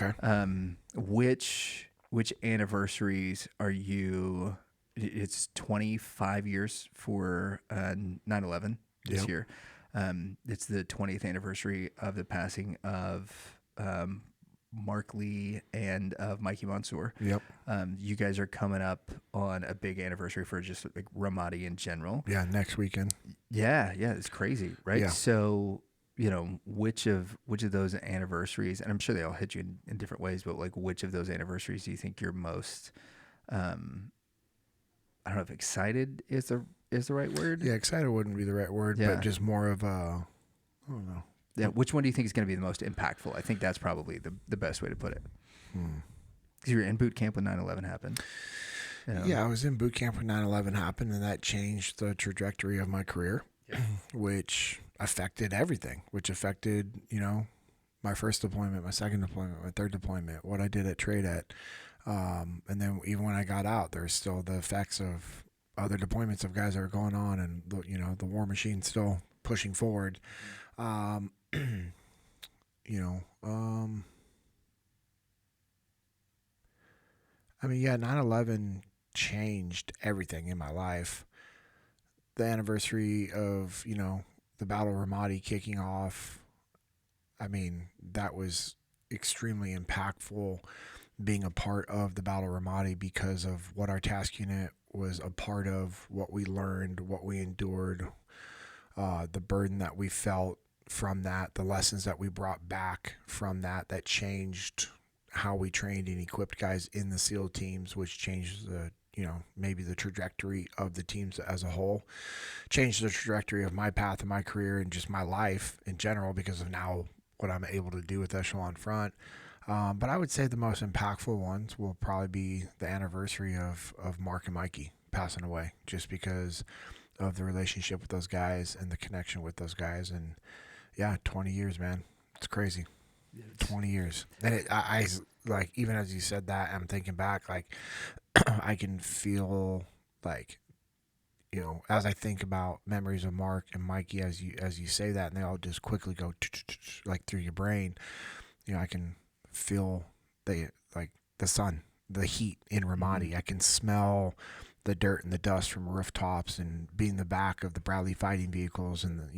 Okay. Which anniversaries are you it's 25 years for 9/11 this year. It's the 20th anniversary of the passing of Mark Lee and of Mikey Mansour. Yep. You guys are coming up on a big anniversary for just like Ramadi in general. Yeah, next weekend. Yeah, it's crazy, right? Yeah. So, which of those anniversaries, and I'm sure they all hit you in different ways, but like which of those anniversaries do you think you're most I don't know if excited is the right word? Yeah, excited wouldn't be the right word, but just more of a, I don't know. Yeah, which one do you think is going to be the most impactful? I think that's probably the best way to put it. Because you were in boot camp when 9/11 happened. Yeah, I was in boot camp when 9/11 happened, and that changed the trajectory of my career, which affected everything, which affected, my first deployment, my second deployment, my third deployment, what I did at Trade at. And then even when I got out, there's still the effects of other deployments of guys that are going on, and, the war machine still pushing forward. I mean, yeah, 9/11 changed everything in my life. The anniversary of, the Battle of Ramadi kicking off, I mean, that was extremely impactful being a part of the Battle of Ramadi because of what our task unit was a part of, what we learned, what we endured, the burden that we felt from that, the lessons that we brought back from that changed how we trained and equipped guys in the SEAL teams, which changed the, maybe the trajectory of the teams as a whole, changed the trajectory of my path in my career and just my life in general because of now what I'm able to do with Echelon Front. But I would say the most impactful ones will probably be the anniversary of Mark and Mikey passing away, just because of the relationship with those guys and the connection with those guys. And yeah, 20 years, man. It's crazy. 20 years. And I like, even as you said that, I'm thinking back, like, I can feel like, as I think about memories of Mark and Mikey, as you say that, and they all just quickly go like through your brain, I can feel the sun, the heat in Ramadi. I can smell the dirt and the dust from rooftops and being in the back of the Bradley fighting vehicles and,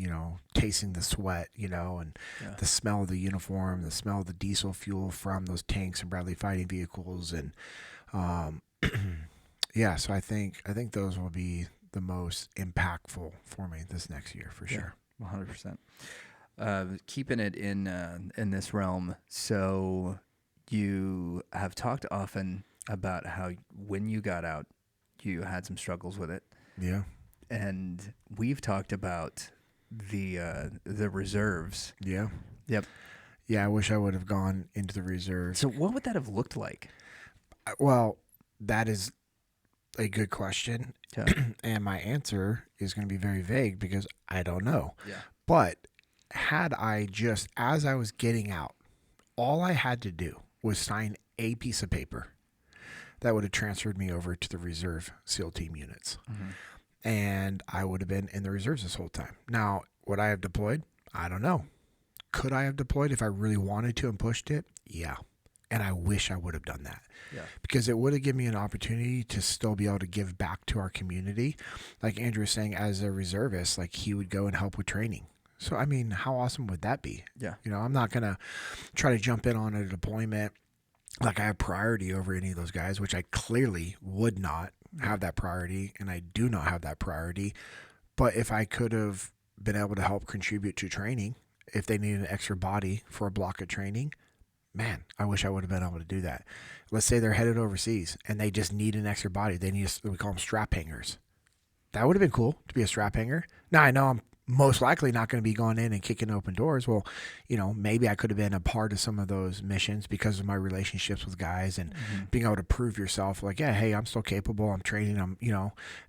tasting the sweat, and the smell of the uniform, the smell of the diesel fuel from those tanks and Bradley fighting vehicles. And, so I think those will be the most impactful for me this next year for sure. 100%. Keeping it in this realm. So you have talked often about how when you got out, you had some struggles with it. Yeah. And we've talked about the reserves. Yeah. Yep. Yeah, I wish I would have gone into the reserves. So what would that have looked like? Well, that is a good question. Yeah. And my answer is going to be very vague because I don't know. Yeah. But had I just, as I was getting out, all I had to do was sign a piece of paper that would have transferred me over to the reserve SEAL team units. Mm-hmm. And I would have been in the reserves this whole time. Now, would I have deployed? I don't know. Could I have deployed if I really wanted to and pushed it? Yeah. And I wish I would have done that. Yeah. Because it would have given me an opportunity to still be able to give back to our community. Like Andrew was saying, as a reservist, like he would go and help with training. So, I mean, how awesome would that be? Yeah. I'm not going to try to jump in on a deployment like I have priority over any of those guys, which I clearly would not have that priority, and I do not have that priority. But if I could have been able to help contribute to training, if they needed an extra body for a block of training, man, I wish I would have been able to do that. Let's say they're headed overseas and they just need an extra body. They need, we call them strap hangers. That would have been cool to be a strap hanger. Now I know I'm most likely not going to be going in and kicking open doors. Well, maybe I could have been a part of some of those missions because of my relationships with guys and being able to prove yourself like, yeah, hey, I'm still capable. I'm training.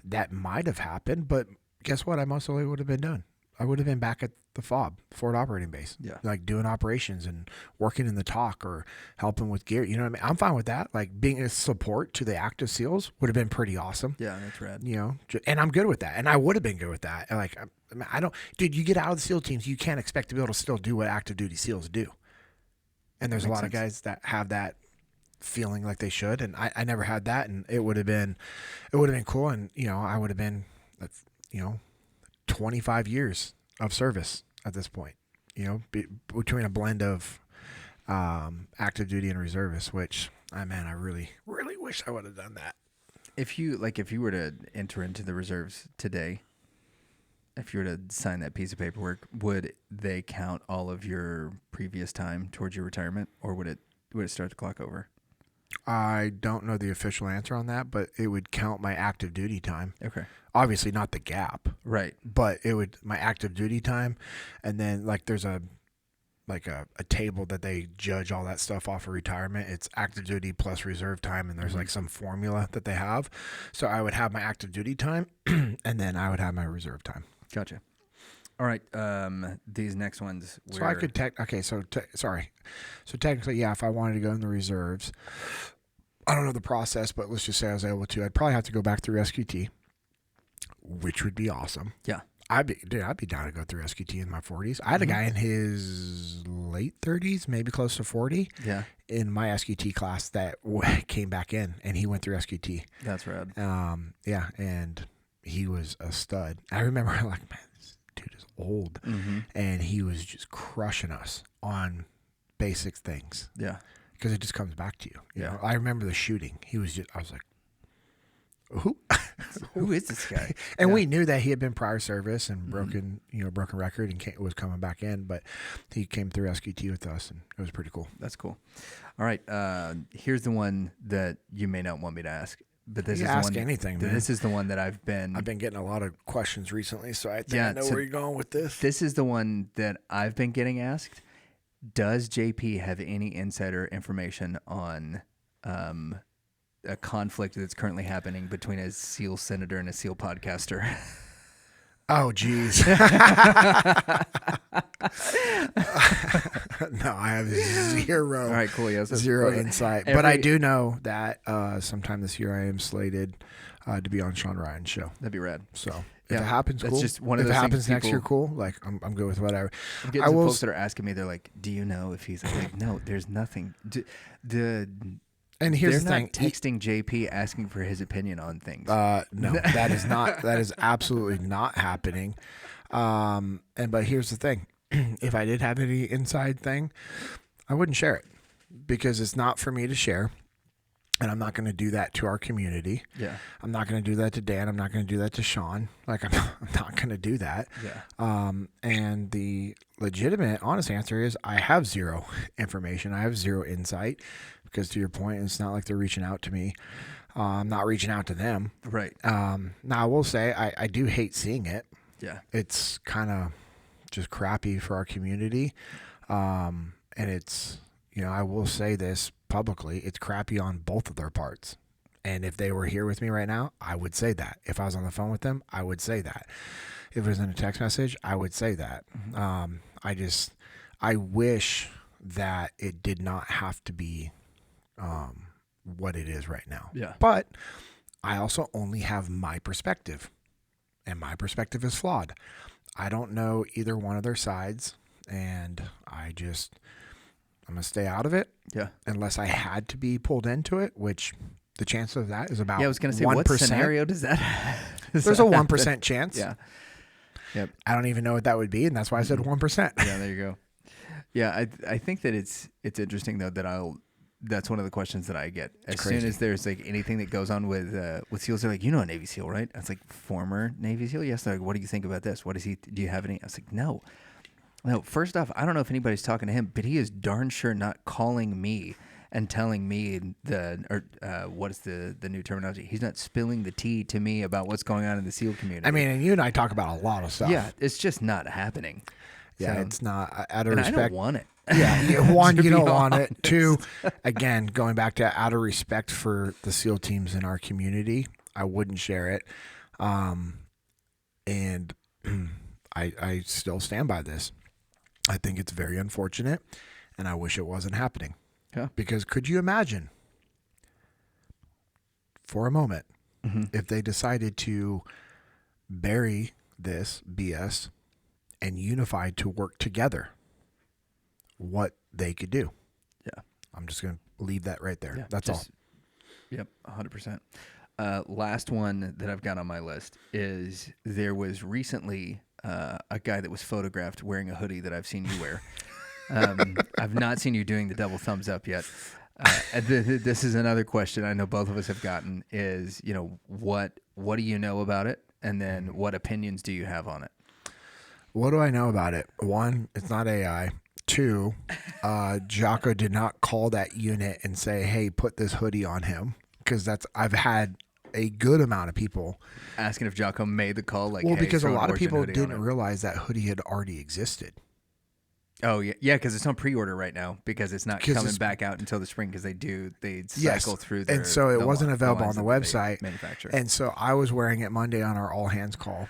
That might have happened, but guess what? I most likely would have been done. I would have been back at the FOB, Forward Operating Base, like doing operations and working in the TOC or helping with gear. You know what I mean? I'm fine with that. Like being a support to the active SEALs would have been pretty awesome. Yeah, that's rad. And I'm good with that. And I would have been good with that. Like, dude, you get out of the SEAL teams, you can't expect to be able to still do what active duty SEALs do. And there's a lot of guys that have that feeling like they should. And I never had that. And it would have been cool. And, I would have been, 25 years of service at this point, between a blend of active duty and reservist, which, I really, really wish I would have done that. If you were to enter into the reserves today, if you were to sign that piece of paperwork, would they count all of your previous time towards your retirement, or would it start the clock over? I don't know the official answer on that, but it would count my active duty time. Okay. Obviously not the gap. Right. But it would, my active duty time, and then there's a table that they judge all that stuff off of retirement. It's active duty plus reserve time, and there's some formula that they have. So I would have my active duty time, and then I would have my reserve time. Gotcha. All right. These next ones. So I could sorry. So technically, yeah, if I wanted to go in the reserves, I don't know the process, but let's just say I was able to. I'd probably have to go back through SQT, which would be awesome. Yeah. I'd be down to go through SQT in my 40s. I had a guy in his late 30s, maybe close to 40. Yeah. In my SQT class that came back in, and he went through SQT. That's rad. Yeah, and he was a stud. I remember man, this dude is old, and he was just crushing us on basic things. Yeah. Because it just comes back to you. You Yeah. know? I remember the shooting. I was like, who? Who is this guy? And we knew that he had been prior service and broken record and was coming back in, but he came through SQT with us, and it was pretty cool. That's cool. All right. Here's the one that you may not want me to ask, but this is ask the one. Anything, man. This is the one that I've been getting a lot of questions recently, so I think I know where you're going with this. This is the one that I've been getting asked. Does JP have any insider information on a conflict that's currently happening between a SEAL senator and a SEAL podcaster? Oh, geez. No, I have zero. All right, cool. Yes, zero insight. But I do know that sometime this year I am slated to be on Sean Ryan's show. That'd be rad. So if it happens, that's cool. Just one of if it those happens next people, year, cool. Like I'm good with whatever. I'm getting some folks that are asking me. They're like, "Do you know if he's like?" No, there's nothing. And here's the thing: not texting JP asking for his opinion on things. No, that is not. That is absolutely not happening. But here's the thing: if I did have any inside thing, I wouldn't share it because it's not for me to share. And I'm not going to do that to our community. Yeah. I'm not going to do that to Dan. I'm not going to do that to Sean. Like, I'm not going to do that. Yeah. And the legitimate, honest answer is I have zero information. I have zero insight because, to your point, it's not like they're reaching out to me. I'm not reaching out to them. Right. Now, I will say I do hate seeing it. Yeah. It's kind of just crappy for our community. And it's, I will say this publicly, it's crappy on both of their parts. And if they were here with me right now, I would say that. If I was on the phone with them, I would say that. If it was in a text message, I would say that. I wish that it did not have to be what it is right now. Yeah. But I also only have my perspective, and my perspective is flawed. I don't know either one of their sides, and I'm going to stay out of it. Yeah. Unless I had to be pulled into it, which the chance of that is about 1%. Yeah, I was going to say, what scenario does that have? There's a 1% chance. Yeah. Yep. I don't even know what that would be, and that's why I said 1%. Yeah, there you go. Yeah, I think that it's interesting though that that's one of the questions that I get as soon as there's like anything that goes on with SEALs. They're like, a Navy SEAL, right? I was like, former Navy SEAL. Yes. They're like, what do you think about this? What is he? Do you have any? I was like, no. No, first off, I don't know if anybody's talking to him, but he is darn sure not calling me and telling me what is the new terminology. He's not spilling the tea to me about what's going on in the SEAL community. I mean, and you and I talk about a lot of stuff. Yeah, it's just not happening. Yeah, so, it's not. Out of and respect, I don't want it. Yeah, one, you don't want it. Two, again, going back to out of respect for the SEAL teams in our community, I wouldn't share it. And I still stand by this. I think it's very unfortunate, and I wish it wasn't happening. Yeah. Because could you imagine, for a moment, if they decided to bury this BS and unify to work together, what they could do? Yeah. I'm just going to leave that right there. Yeah, That's all. Yep, 100%. Last one that I've got on my list is there was recently a guy that was photographed wearing a hoodie that I've seen you wear. I've not seen you doing the double thumbs up yet. This is another question I know both of us have gotten is, what do you know about it? And then what opinions do you have on it? What do I know about it? One, it's not AI. Two, Jocko did not call that unit and say, hey, put this hoodie on him. Because I've had a good amount of people asking if Jocko made the call. Like, well, hey, because a lot of Origin people hoodie didn't realize that hoodie had already existed. Oh yeah, because it's on pre-order right now because it's not coming back out until the spring because they cycle through their, and so it wasn't available on the website. Manufacturer. And so I was wearing it Monday on our all hands call.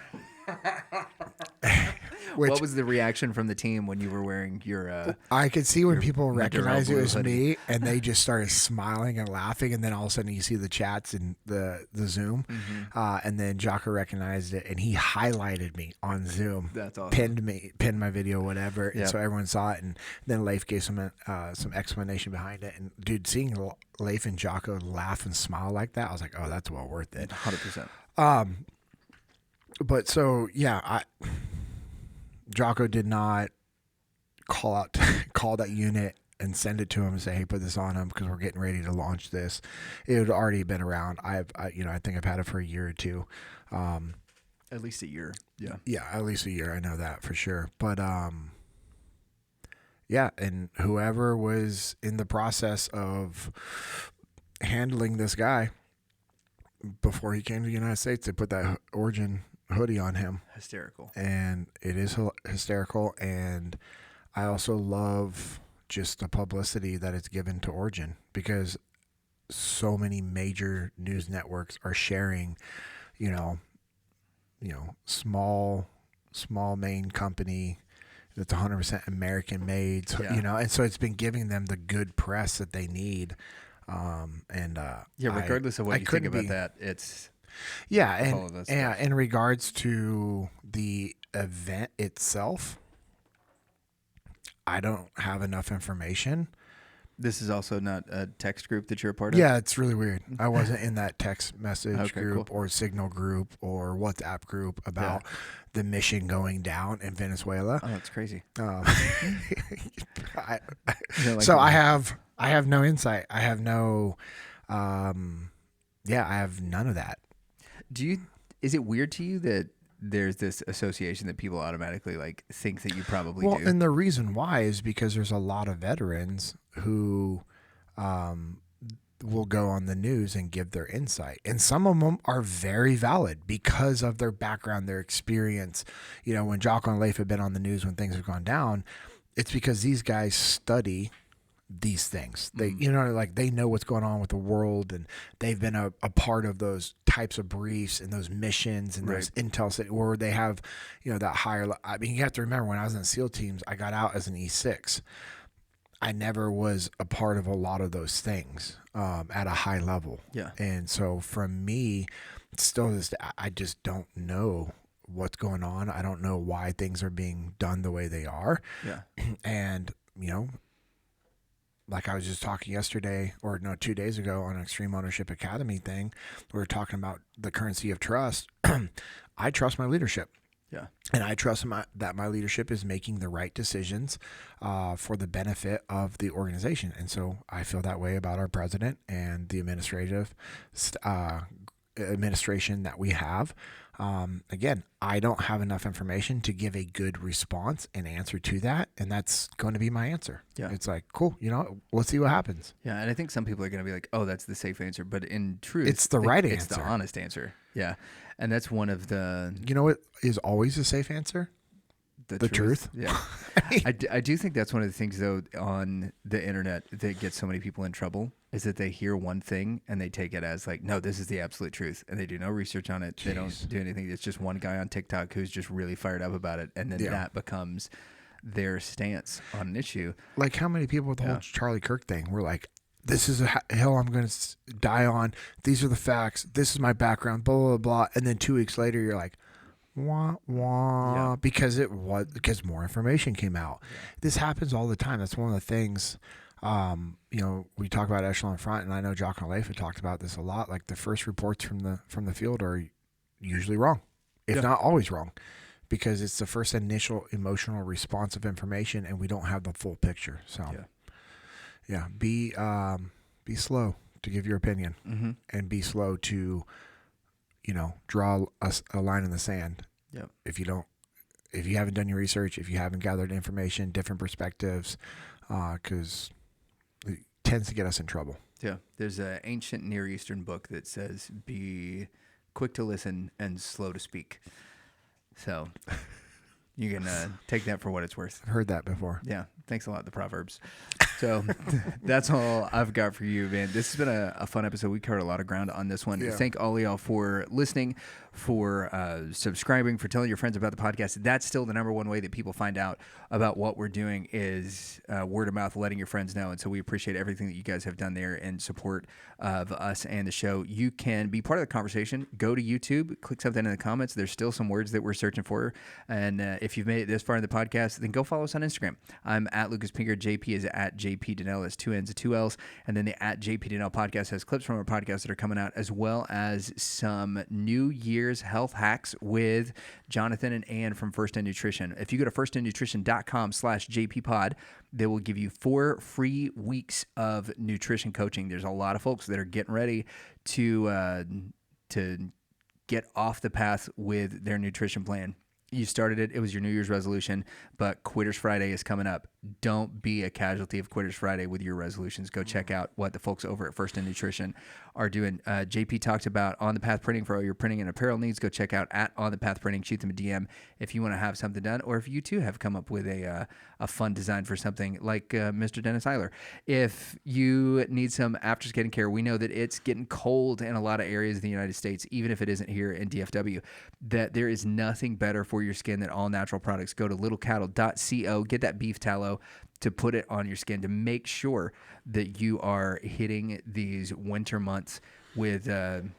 What was the reaction from the team when you were wearing your? I could see when people recognized it was hoodie. me, and they just started smiling and laughing. And then all of a sudden, you see the chats and the Zoom, and then Jocko recognized it, and he highlighted me on Zoom. That's awesome. Pinned my video, whatever, and Yep. so everyone saw it. And then Leif gave some explanation behind it. And dude, seeing Leif and Jocko laugh and smile like that, I was like, oh, that's well worth it. 100%. But so yeah, Jocko did not call that unit and send it to him and say, hey, put this on him because we're getting ready to launch this. It had already been around. I think I've had it for a year or two. At least a year. Yeah. Yeah, at least a year. I know that for sure. But yeah, and whoever was in the process of handling this guy before he came to the United States, they put that Origin hoodie on him. Hysterical. And it is hysterical. And I also love just the publicity that it's given to Origin because so many major news networks are sharing, small Maine company that's 100% American made, so, and so it's been giving them the good press that they need. Regardless of what you think about that, it's and in regards to the event itself, I don't have enough information. This is also not a text group that you're a part of? Yeah, it's really weird. I wasn't in that text message group cool. or signal group or WhatsApp group about the mission going down in Venezuela. Oh, that's crazy. I have no insight. I have no, I have none of that. Is it weird to you that there's this association that people automatically think that you probably do? Well, and the reason why is because there's a lot of veterans who will go on the news and give their insight. And some of them are very valid because of their background, their experience. When Jocko and Leif have been on the news when things have gone down, it's because these guys study these things. They, they know what's going on with the world, and they've been a part of those types of briefs and those missions and those intel where they have, that higher. I mean, you have to remember when I was in SEAL teams, I got out as an E6. I never was a part of a lot of those things at a high level. Yeah. And so from me, still I just don't know what's going on. I don't know why things are being done the way they are. Yeah. And, like I was just talking 2 days ago on an Extreme Ownership Academy thing, we were talking about the currency of trust. I trust my leadership. Yeah. And I trust that my leadership is making the right decisions for the benefit of the organization. And so I feel that way about our president and the administration that we have. Again, I don't have enough information to give a good response and answer to that. And that's going to be my answer. Yeah. It's like, cool, let's see what happens. Yeah. And I think some people are going to be like, oh, that's the safe answer. But in truth, it's the right answer. It's the honest answer. Yeah. And that's one of the... You know what is always a safe answer? The truth. Yeah. I do think that's one of the things, though, on the internet that gets so many people in trouble is that they hear one thing and they take it as no, this is the absolute truth. And they do no research on it. Jeez. They don't do anything. It's just one guy on TikTok who's just really fired up about it. And then that becomes their stance on an issue. Like how many people with the whole Charlie Kirk thing were like, this is a hill I'm going to die on. These are the facts. This is my background, blah, blah, blah. And then 2 weeks later, you're like, wah, wah, because more information came out. Yeah. This happens all the time. That's one of the things We talk about Echelon Front, and I know Jocko and Leif have talked about this a lot. Like the first reports from the field are usually wrong, if not always wrong, because it's the first initial emotional response of information, and we don't have the full picture. So, be slow to give your opinion, and be slow to, draw a line in the sand. Yep. If you haven't done your research, if you haven't gathered information, different perspectives, because it tends to get us in trouble. Yeah. There's an ancient Near Eastern book that says, be quick to listen and slow to speak. So you can take that for what it's worth. I've heard that before. Yeah. Thanks a lot, the Proverbs. So that's all I've got for you, man. This has been a fun episode. We covered a lot of ground on this one. Yeah. Thank all of y'all for listening, for subscribing, for telling your friends about the podcast. That's still the number one way that people find out about what we're doing is word of mouth, letting your friends know. And so we appreciate everything that you guys have done there in support of us and the show. You can be part of the conversation. Go to YouTube, click something in the comments. There's still some words that we're searching for. And if you've made it this far in the podcast, then go follow us on Instagram. I'm at Lucas Pinker. JP is at JP Dinnell. That's 2 N's and 2 L's. And then the at JP Dinnell podcast has clips from our podcast that are coming out, as well as some New Year's health hacks with Jonathan and Ann from First in Nutrition. If you go to firstinnutrition.com/JPpod, they will give you 4 free weeks of nutrition coaching. There's a lot of folks that are getting ready to get off the path with their nutrition plan. You started it. It was your New Year's resolution, but Quitters Friday is coming up. Don't be a casualty of Quitters Friday with your resolutions. Go check out what the folks over at First in Nutrition are doing. JP talked about On the Path Printing for all your printing and apparel needs. Go check out at On the Path Printing. Shoot them a DM if you want to have something done, or if you too have come up with a fun design for something like Mr. Dennis Eiler. If you need some after skin care, we know that it's getting cold in a lot of areas of the United States, even if it isn't here in DFW, that there is nothing better for your skin than all natural products. Go to littlecattle.co, get that beef tallow to put it on your skin to make sure that you are hitting these winter months with the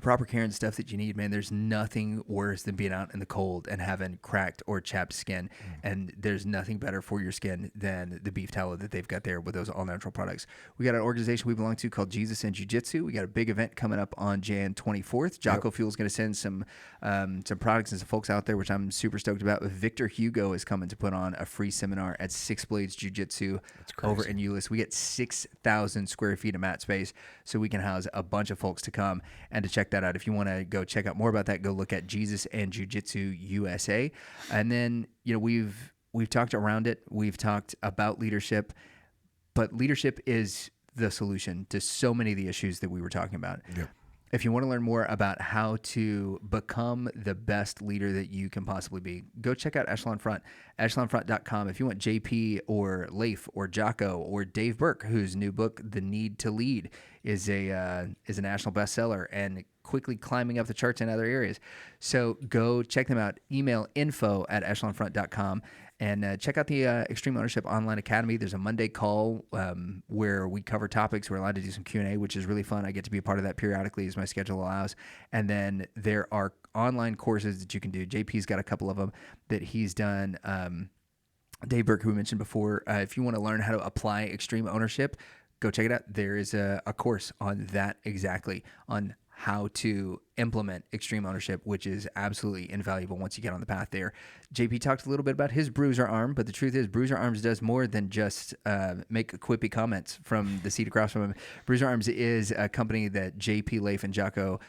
proper care and stuff that you need, man. There's nothing worse than being out in the cold and having cracked or chapped skin. And there's nothing better for your skin than the beef tallow that they've got there with those all-natural products. We got an organization we belong to called Jesus and Jiu-Jitsu. We got a big event coming up on Jan 24th. Jocko Fuel is going to send some products and some folks out there, which I'm super stoked about. Victor Hugo is coming to put on a free seminar at Six Blades Jiu-Jitsu over in Euless. We get 6,000 square feet of mat space, so we can house a bunch of folks to come and to check that out. If you want to go check out more about that, go look at Jesus and Jiu-Jitsu USA. And then, we've talked around it. We've talked about leadership, but leadership is the solution to so many of the issues that we were talking about. Yep. If you want to learn more about how to become the best leader that you can possibly be, go check out Echelon Front, echelonfront.com. If you want JP or Leif or Jocko or Dave Burke, whose new book, The Need to Lead, is a national bestseller and quickly climbing up the charts in other areas. So go check them out. Email info@echelonfront.com. And check out the Extreme Ownership Online Academy. There's a Monday call where we cover topics. We're allowed to do some Q&A, which is really fun. I get to be a part of that periodically as my schedule allows. And then there are online courses that you can do. JP's got a couple of them that he's done. Dave Burke, who we mentioned before, if you want to learn how to apply extreme ownership, go check it out. There is a course on that exactly, on how to implement extreme ownership, which is absolutely invaluable once you get on the path there. JP talked a little bit about his Bruiser arm, but the truth is Bruiser Arms does more than just make quippy comments from the seat across from him. Bruiser Arms is a company that JP, Leif, and Jocko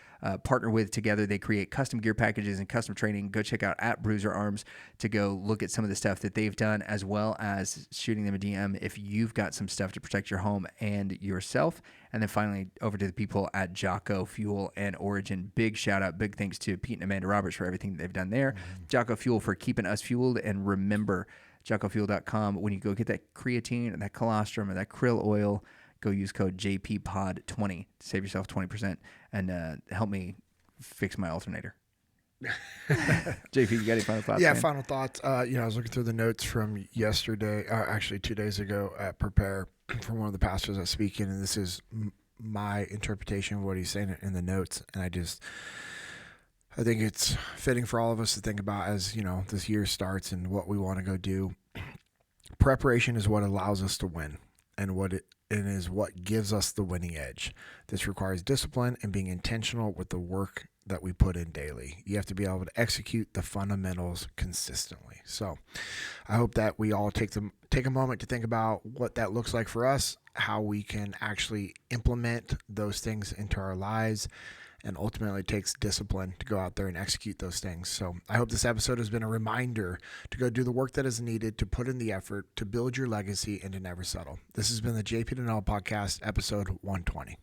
partner with together. They create custom gear packages and custom training. Go check out at Bruiser Arms to go look at some of the stuff that they've done, as well as shooting them a DM if you've got some stuff to protect your home and yourself. And then finally, over to the people at Jocko Fuel and Origin. Big shout out, big thanks to Pete and Amanda Roberts for everything that they've done there. Jocko Fuel for keeping us fueled. And remember, jockofuel.com, when you go get that creatine and that colostrum or that krill oil, go use code JPPOD20 to save yourself 20% and help me fix my alternator. JP, you got any final thoughts? Yeah, man? Final thoughts. I was looking through the notes from yesterday, actually 2 days ago at Prepare from one of the pastors that's speaking, and this is my interpretation of what he's saying in the notes. And I think it's fitting for all of us to think about as, this year starts and what we want to go do. Preparation is what allows us to win. and is what gives us the winning edge. This requires discipline and being intentional with the work that we put in daily. You have to be able to execute the fundamentals consistently. So I hope that we all take a moment to think about what that looks like for us, how we can actually implement those things into our lives, and ultimately it takes discipline to go out there and execute those things. So I hope this episode has been a reminder to go do the work that is needed, to put in the effort, to build your legacy, and to never settle. This has been the JP Dinnell Podcast, episode 120.